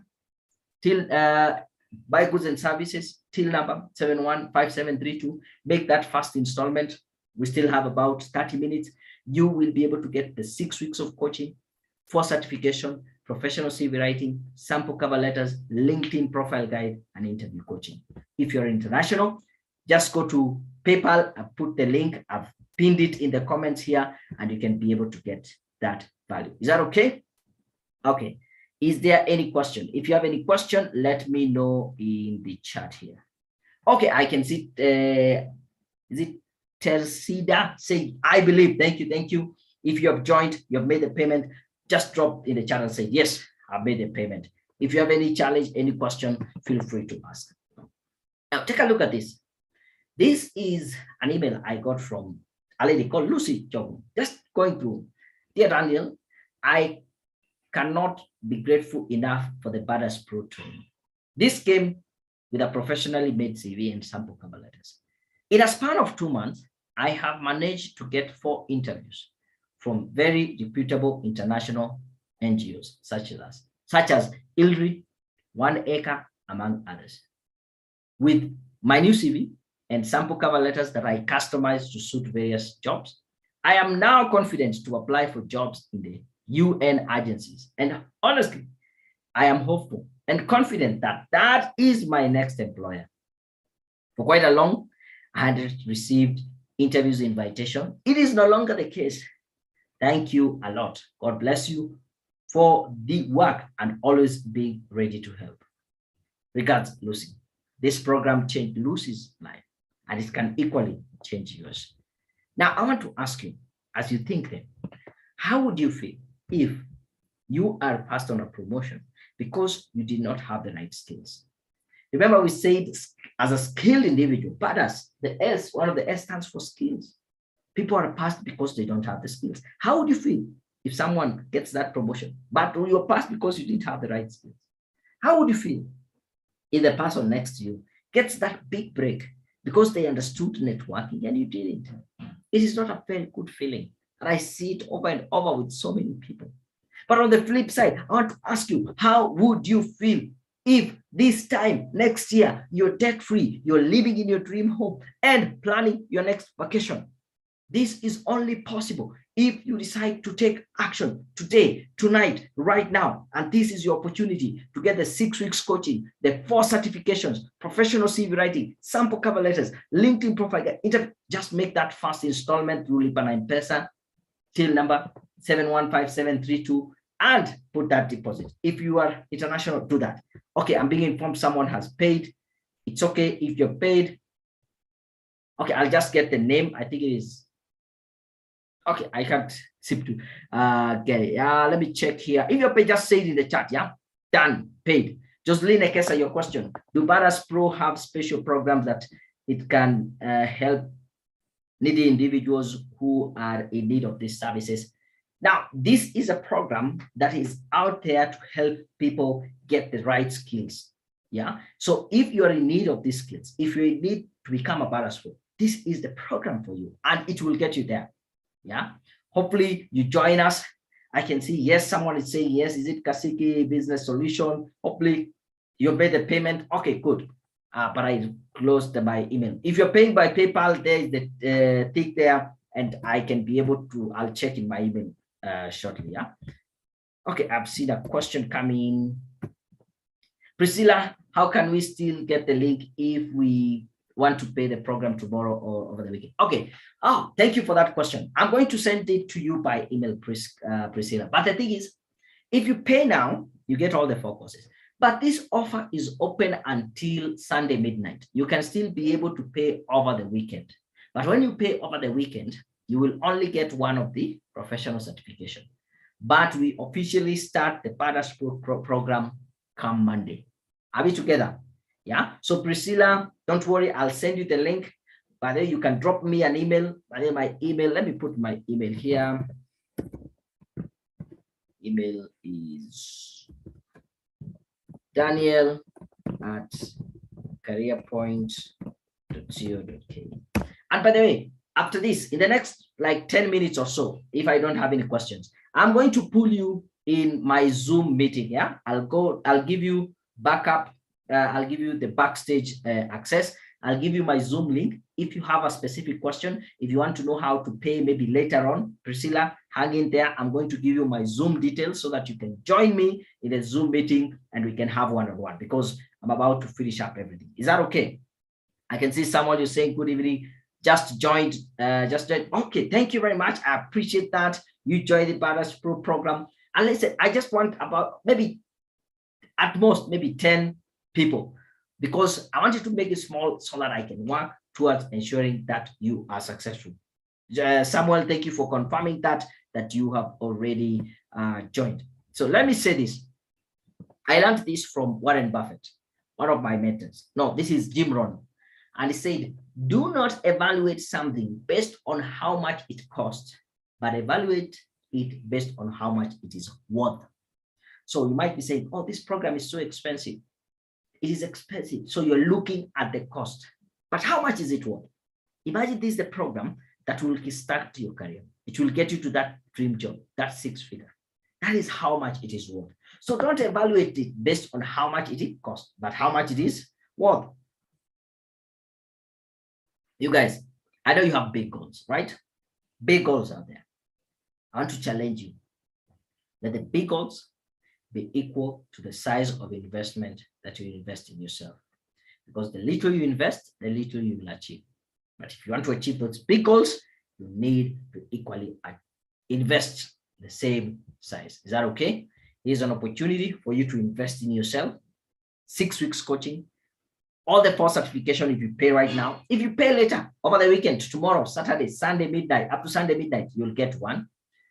till buy goods and services, till number 715732, make that first installment. We still have about 30 minutes. You will be able to get the 6 weeks of coaching, 4 certification, professional CV writing, sample cover letters, LinkedIn profile guide, and interview coaching. If you're international, just go to PayPal. I put the link. I've pinned it in the comments here, and you can be able to get that value. Is that okay? Okay. Is there any question? If you have any question, let me know in the chat here. Okay, I can see, is it Tersida saying, I believe, thank you, thank you. If you have joined, you have made the payment, just drop in the chat and say, yes, I've made the payment. If you have any challenge, any question, feel free to ask. Now, take a look at this. This is an email I got from a lady called Lucy Jogo. Just going through. Dear Daniel, I cannot be grateful enough for the Badass Pro training. This came with a professionally made CV and sample cover letters. In a span of 2 months, I have managed to get 4 interviews from very reputable international NGOs such as ILRI, 1 Acre, among others. With my new CV and sample cover letters that I customized to suit various jobs, I am now confident to apply for jobs in the UN agencies. And honestly, I am hopeful and confident that that is my next employer. For quite a long, I had received interviews invitation. It is no longer the case. Thank you a lot. God bless you for the work and always being ready to help. Regards, Lucy. This program changed Lucy's life, and it can equally change yours. Now, I want to ask you, as you think then, how would you feel if you are passed on a promotion because you did not have the right skills? Remember, we said as a skilled individual, but as the S, one of the S stands for skills. People are passed because they don't have the skills. How would you feel if someone gets that promotion, but you're passed because you didn't have the right skills? How would you feel if the person next to you gets that big break because they understood networking and you didn't? It is not a very good feeling. And I see it over and over with so many people. But on the flip side, I want to ask you, how would you feel if this time next year you're debt-free, you're living in your dream home and planning your next vacation? This is only possible if you decide to take action today, tonight, right now. And this is your opportunity to get the 6 weeks coaching, the 4 certifications, professional CV writing, sample cover letters, LinkedIn profile. Just make that first installment through Lipa na M-Pesa, till number 715732, and put that deposit. If you are international, do that. Okay, I'm being informed someone has paid. It's okay if you're paid. Okay, I'll just get the name. I think it is. Okay, I can't seem to get it. Let me check here. If you're paid, just say it in the chat. Yeah, done, paid. Jocelyn Ekesa, your question. Do Badass Pro have special programs that it can help needy individuals who are in need of these services? Now, this is a program that is out there to help people get the right skills. Yeah. So if you are in need of these skills, if you need to become a Badass Pro, this is the program for you, and it will get you there. Yeah. Hopefully you join us. I can see, yes, someone is saying yes. Is it Kasiki Business Solution? Hopefully you made the payment. Okay, good. But I closed my email. If you're paying by PayPal, there is the tick there, and I can be able to, I'll check in my email shortly. Yeah. Okay, I've seen a question coming. Priscilla, how can we still get the link if we want to pay the program tomorrow or over the weekend? Okay. Oh, thank you for that question. I'm going to send it to you by email, Priscilla. But the thing is, if you pay now, you get all the 4 courses. But this offer is open until Sunday midnight. You can still be able to pay over the weekend. But when you pay over the weekend, you will only get one of the professional certification. But we officially start the Badass Pro program come Monday. Are we together? Yeah. So Priscilla, don't worry. I'll send you the link. But then you can drop me an email. But then my email, let me put my email here. Email is daniel@careerpoint.co.ke. And by the way, after this, in the next like 10 minutes or so, if I don't have any questions, I'm going to pull you in my Zoom meeting. Yeah, I'll give you backup. I'll give you the backstage access. I'll give you my Zoom link. If you have a specific question, if you want to know how to pay maybe later on, Priscilla, hang in there. I'm going to give you my Zoom details so that you can join me in a Zoom meeting and we can have one-on-one, because I'm about to finish up everything. Is that okay? I can see someone is saying good evening. Just joined. Okay, thank you very much. I appreciate that. You joined the Badass Pro program. And listen, I just want about maybe at most maybe 10 people, because I want you to make it small so that I can work towards ensuring that you are successful. Samuel, thank you for confirming that you have already joined. So let me say this. I learned this from Warren Buffett, one of my mentors. No, this is Jim Rohn. And he said, do not evaluate something based on how much it costs, but evaluate it based on how much it is worth. So you might be saying, oh, this program is so expensive. It is expensive. So you're looking at the cost. But how much is it worth? Imagine this is the program that will start your career. It will get you to that dream job, that 6-figure. That is how much it is worth. So don't evaluate it based on how much it costs, but how much it is worth. You guys, I know you have big goals, right? Big goals out there. I want to challenge you. Let the big goals be equal to the size of investment that you invest in yourself. Because the little you invest, the little you will achieve. But if you want to achieve those big goals, you need to equally invest the same size. Is that okay? Here's an opportunity for you to invest in yourself. 6 weeks coaching, all the 4 certification if you pay right now. If you pay later, over the weekend, tomorrow, Saturday, Sunday midnight, up to Sunday midnight, you'll get one.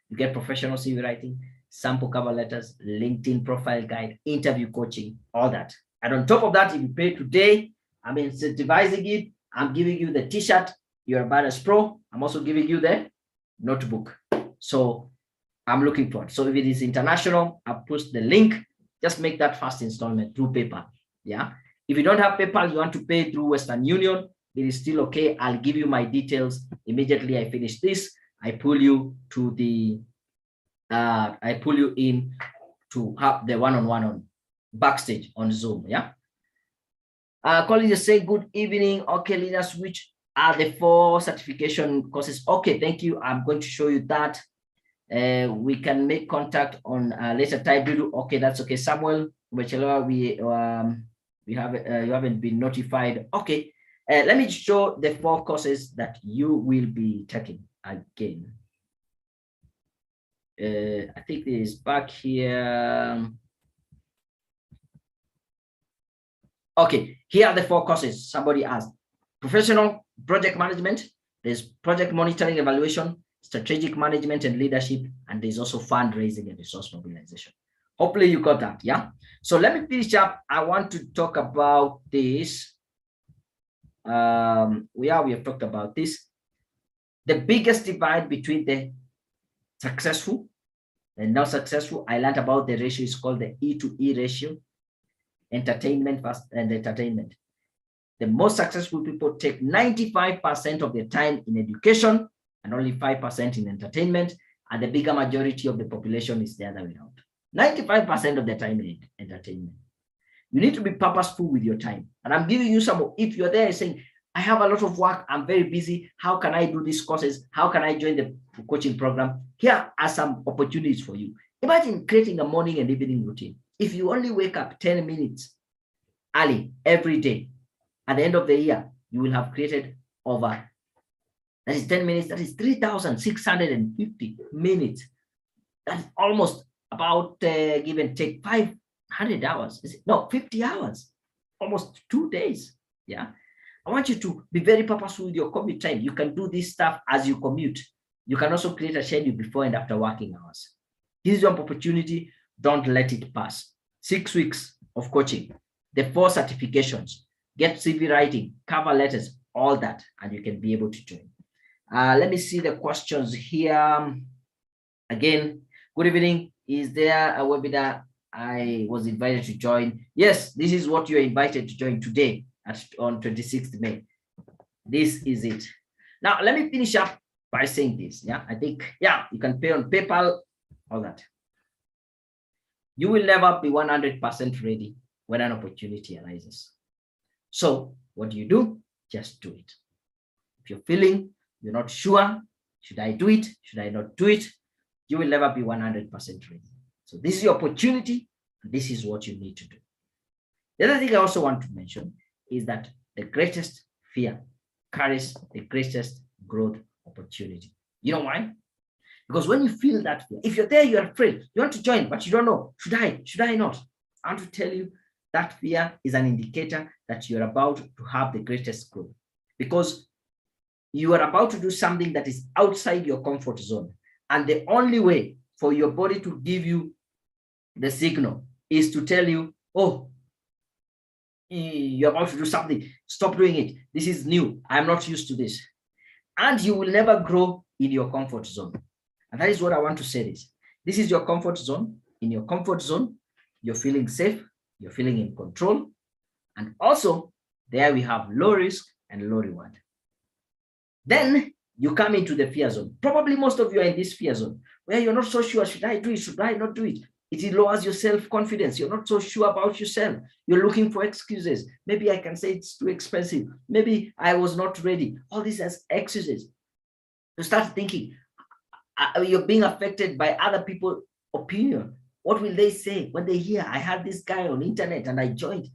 You get professional CV writing, sample cover letters, LinkedIn profile guide, interview coaching, all that. And on top of that, if you pay today, I'm incentivizing it. I'm giving you the t-shirt. You're a Badass Pro. I'm also giving you the notebook. So I'm looking forward. So if it is international, I'll post the link. Just make that first installment through PayPal. Yeah. If you don't have PayPal, you want to pay through Western Union, it is still okay. I'll give you my details immediately I finish this. I pull you to the I pull you in to have the one-on-one on backstage on Zoom. Yeah. Colleagues say good evening. Okay, leaders, which are the 4 certification courses? Okay, thank you. I'm going to show you that. We can make contact on later time. Okay, that's okay. Samuel, we have you haven't been notified. Okay, let me show the 4 courses that you will be taking again. I think it is back here. Okay, here are the 4 courses. Somebody asked: professional project management, there's project monitoring evaluation, strategic management and leadership, and there's also fundraising and resource mobilization. Hopefully you got that. Yeah. So let me finish up. I want to talk about this. We have talked about this. The biggest divide between the successful and not successful, I learned about the ratio is called the E to E ratio. Entertainment first and entertainment. The most successful people take 95% of their time in education and only 5% in entertainment, and the bigger majority of the population is the other way around. 95% of the time in entertainment. You need to be purposeful with your time. And I'm giving you some, if you're there saying, I have a lot of work, I'm very busy, how can I do these courses? How can I join the coaching program? Here are some opportunities for you. Imagine creating a morning and evening routine. If you only wake up 10 minutes early every day, at the end of the year, you will have created over, that is 10 minutes, that is 3,650 minutes. That's almost about, give and take, 500 hours. No, 50 hours, almost 2 days. Yeah. I want you to be very purposeful with your commute time. You can do this stuff as you commute. You can also create a schedule before and after working hours. This is your opportunity. Don't let it pass. 6 weeks of coaching, the 4 certifications, get CV writing, cover letters, all that, and you can be able to join. Let me see the questions here. Again, good evening. Is there a webinar I was invited to join? Yes, this is what you're invited to join today on 26th May. This is it. Now, let me finish up by saying this. Yeah, I think, yeah, you can pay on PayPal, all that. You will never be 100% ready when an opportunity arises. So what do? Just do it. If you're feeling you're not sure, should I do it? Should I not do it? You will never be 100% ready. So this is your opportunity, and this is what you need to do. The other thing I also want to mention is that the greatest fear carries the greatest growth opportunity. You know why? Because when you feel that fear, if you're there, you're afraid, you want to join, but you don't know, should I not? I want to tell you that fear is an indicator that you're about to have the greatest growth, because you are about to do something that is outside your comfort zone. And the only way for your body to give you the signal is to tell you, oh, you're about to do something, stop doing it. This is new. I'm not used to this. And you will never grow in your comfort zone. And that is what I want to say is, this is your comfort zone. In your comfort zone, you're feeling safe, you're feeling in control. And also there we have low risk and low reward. Then you come into the fear zone. Probably most of you are in this fear zone where you're not so sure, should I do it? Should I not do it? It lowers your self-confidence. You're not so sure about yourself. You're looking for excuses. Maybe I can say it's too expensive. Maybe I was not ready. All these as excuses. You start thinking, you're being affected by other people's opinion. What will they say when they hear, I had this guy on internet and I joined?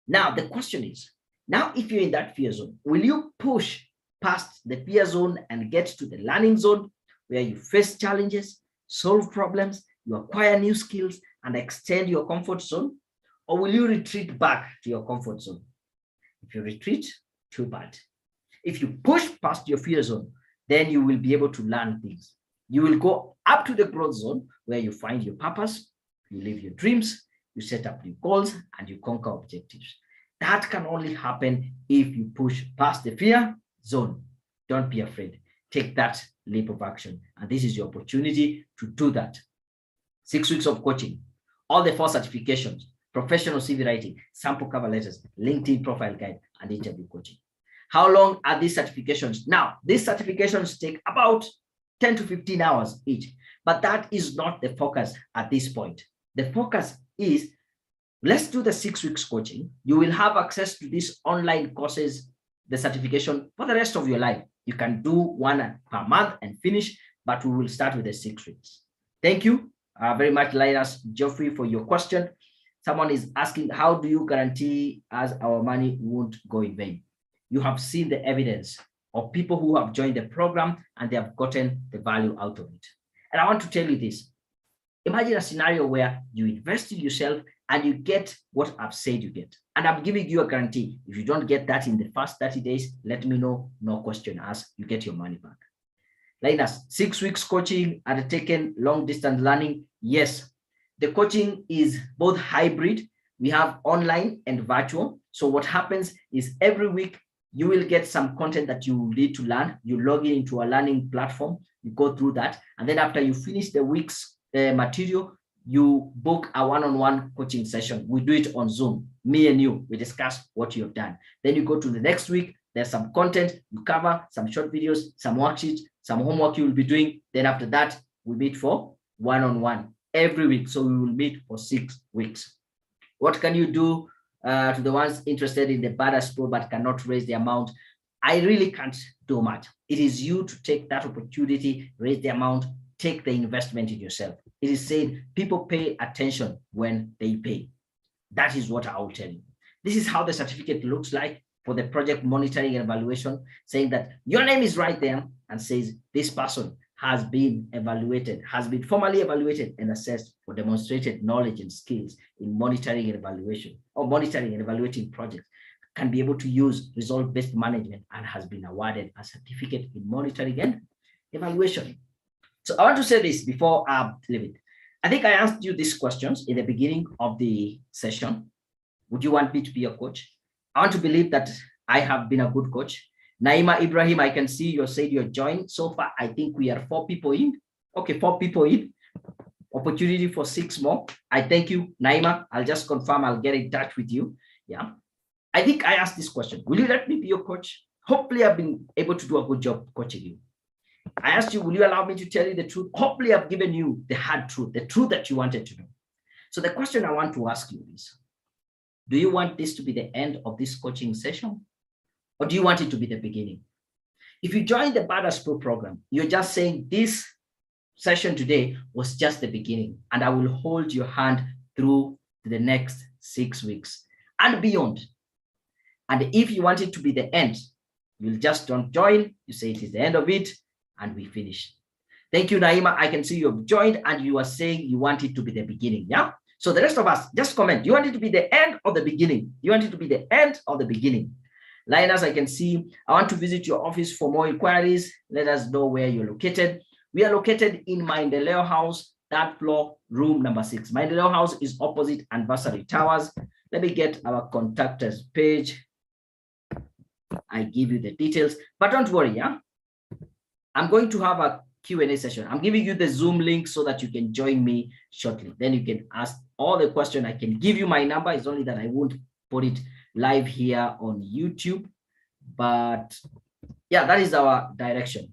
Now, the question is, now if you're in that fear zone, will you push past the fear zone and get to the learning zone where you face challenges, solve problems, you acquire new skills and extend your comfort zone? Or will you retreat back to your comfort zone? If you retreat, too bad. If you push past your fear zone, then you will be able to learn things. You will go up to the growth zone where you find your purpose, you live your dreams, you set up new goals, and you conquer objectives. That can only happen if you push past the fear zone. Don't be afraid. Take that leap of action. And this is your opportunity to do that. 6 weeks of coaching, all the 4 certifications, professional CV writing, sample cover letters, LinkedIn profile guide, and interview coaching. How long are these certifications? Now, these certifications take about 10 to 15 hours each, but that is not the focus at this point. The focus is, let's do the 6 weeks coaching. You will have access to these online courses, the certification for the rest of your life. You can do 1 per month and finish, but we will start with the 6 weeks. Thank you very much, Linus Geoffrey, for your question. Someone is asking, how do you guarantee us our money won't go in vain? You have seen the evidence of people who have joined the program and they have gotten the value out of it. And I want to tell you this. Imagine a scenario where you invest in yourself and you get what I've said you get. And I'm giving you a guarantee. If you don't get that in the first 30 days, let me know, no question asked, you get your money back. Linus, 6 weeks coaching and taken long distance learning. Yes, the coaching is both hybrid. We have online and virtual. So what happens is every week, you will get some content that you need to learn. You log in into a learning platform, you go through that. And then after you finish the week's material, you book a one-on-one coaching session. We do it on Zoom, me and you, we discuss what you have done. Then you go to the next week, there's some content, you cover some short videos, some worksheets, some homework you will be doing. Then after that, we meet for one-on-one every week. So we will meet for 6 weeks. What can you do to the ones interested in the Badass Pro but cannot raise the amount? I really can't do much. It is you to take that opportunity, raise the amount, take the investment in yourself. It is said people pay attention when they pay. That is what I will tell you. This is how the certificate looks like for the project monitoring and evaluation, saying that your name is right there and says this person has been evaluated, has been formally evaluated and assessed for demonstrated knowledge and skills in monitoring and evaluation, or monitoring and evaluating projects, can be able to use result-based management and has been awarded a certificate in monitoring and evaluation. So I want to say this before I leave it. I think I asked you these questions in the beginning of the session. Would you want me to be a coach? I want to believe that I have been a good coach. Naima Ibrahim, I can see you said you're joined. So far, I think we are 4 people in. Okay, 4 people in. Opportunity for 6 more. I thank you, Naima. I'll just confirm. I'll get in touch with you. Yeah. I think I asked this question. Will you let me be your coach? Hopefully, I've been able to do a good job coaching you. I asked you, will you allow me to tell you the truth? Hopefully, I've given you the hard truth, the truth that you wanted to know. So the question I want to ask you is, do you want this to be the end of this coaching session? Or do you want it to be the beginning? If you join the Badass Pro program, you're just saying this session today was just the beginning, and I will hold your hand through the next 6 weeks and beyond. And if you want it to be the end, you'll just don't join. You say it is the end of it, and we finish. Thank you, Naima. I can see you have joined, and you are saying you want it to be the beginning. Yeah. So the rest of us, just comment. Do you want it to be the end or the beginning? You want it to be the end or the beginning? Linus, I can see. I want to visit your office for more inquiries. Let us know where you're located. We are located in Maendeleo House, 3rd floor, room number 6. Maendeleo House is opposite Anniversary Towers. Let me get our contact us page. I give you the details, but don't worry. Yeah, I'm going to have a Q&A session. I'm giving you the Zoom link so that you can join me shortly. Then you can ask all the questions. I can give you my number. It's only that I won't put it live here on YouTube. But yeah, that is our direction.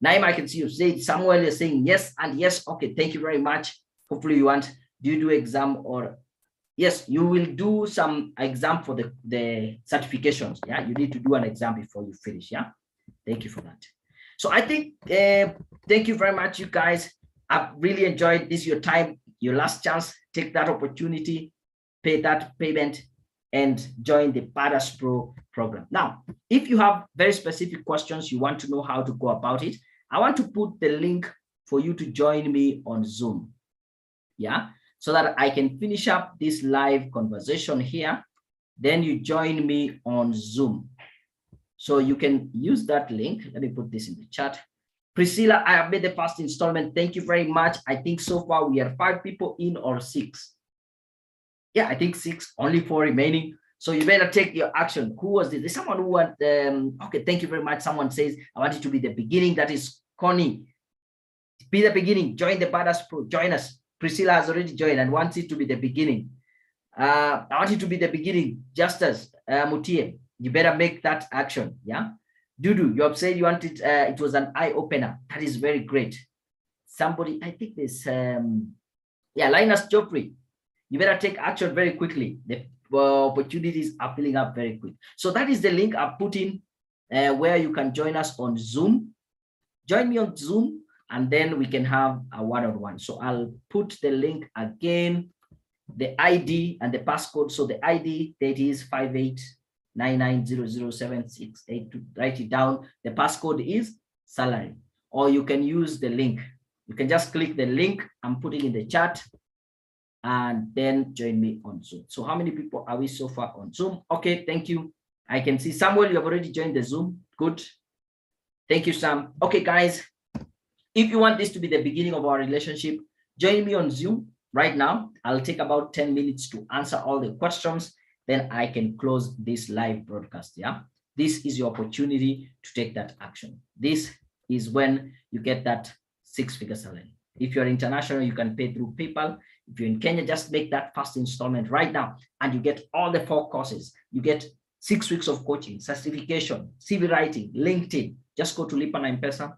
Naima, I can see you say Samuel is saying yes and yes. Okay, thank you very much. Hopefully you want, do you do exam or yes, you will do some exam for the certifications. Yeah, you need to do an exam before you finish. Yeah, thank you for that. So I think, thank you very much, you guys. I've really enjoyed this, your time, your last chance. Take that opportunity, pay that payment, and join the Badass Pro program. Now, if you have very specific questions, you want to know how to go about it, I want to put the link for you to join me on Zoom. Yeah, so that I can finish up this live conversation here. Then you join me on Zoom. So you can use that link. Let me put this in the chat. Priscilla, I have made the first installment. Thank you very much. I think so far we are 5 people in or 6. Yeah, I think 6, only 4 remaining. So you better take your action. Who was this? There's someone who want, okay, thank you very much. Someone says, I want it to be the beginning. That is Connie. Be the beginning. Join the Badass Pro. Join us. Priscilla has already joined and wants it to be the beginning. I want it to be the beginning. Justice, Mutie, you better make that action. Yeah. Dudu, you have said you wanted, it was an eye opener. That is very great. Somebody, I think this, yeah, Linus Joffrey, you better take action very quickly. The opportunities are filling up very quick. So that is the link I've put in where you can join us on Zoom. Join me on Zoom, and then we can have a one-on-one. So I'll put the link again, the ID and the passcode. So the ID, that is 5899007682. Write it down. The passcode is salary, or you can use the link. You can just click the link I'm putting in the chat and then join me on Zoom. So how many people are we so far on Zoom? Okay, thank you. I can see Samuel, you have already joined the Zoom. Good. Thank you, Sam. Okay, guys, if you want this to be the beginning of our relationship, join me on Zoom right now. I'll take about 10 minutes to answer all the questions. Then I can close this live broadcast. Yeah, this is your opportunity to take that action. This is when you get that 6-figure salary. If you're international, you can pay through PayPal. If you're in Kenya, just make that first installment right now, and you get all the 4 courses. You get 6 weeks of coaching, certification, CV writing, LinkedIn. Just go to Lipa na M-Pesa,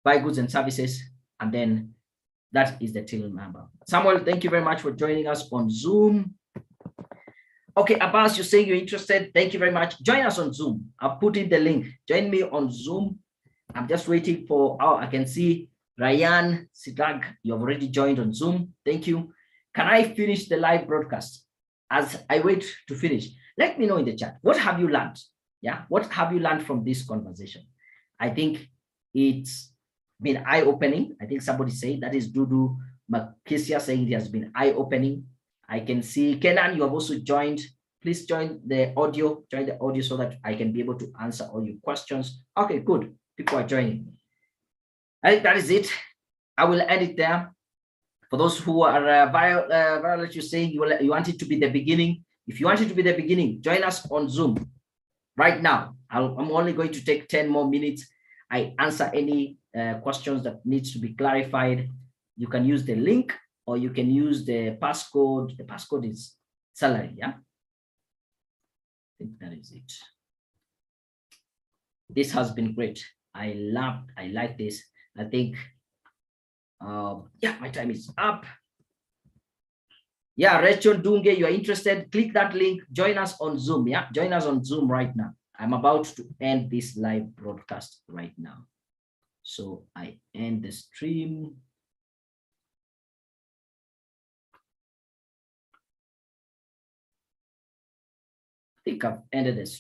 buy goods and services, and then that is the till number. Samuel, thank you very much for joining us on Zoom. Okay, Abbas, you're saying you're interested. Thank you very much. Join us on Zoom. I'll put in the link. Join me on Zoom. I'm just waiting for, oh, I can see Ryan Sidag, you have already joined on Zoom. Thank you. Can I finish the live broadcast? As I wait to finish, let me know in the chat. What have you learned? Yeah, what have you learned from this conversation? I think it's been eye-opening. I think somebody said that is Dudu Makisia saying it has been eye-opening. I can see Kenan, you have also joined. Please join the audio so that I can be able to answer all your questions. Okay, good. People are joining. I think that is it. I will end it there. For those who are Violet, you're saying you want it to be the beginning. If you want it to be the beginning, join us on Zoom right now. I'm only going to take 10 more minutes. I answer any questions that needs to be clarified. You can use the link or you can use the passcode. The passcode is salary, yeah? I think that is it. This has been great. I like this. I think, yeah, my time is up. Yeah, Rachel Dunge, you are interested, click that link, join us on Zoom, yeah? Join us on Zoom right now. I'm about to end this live broadcast right now. So I end the stream. I think I've ended this.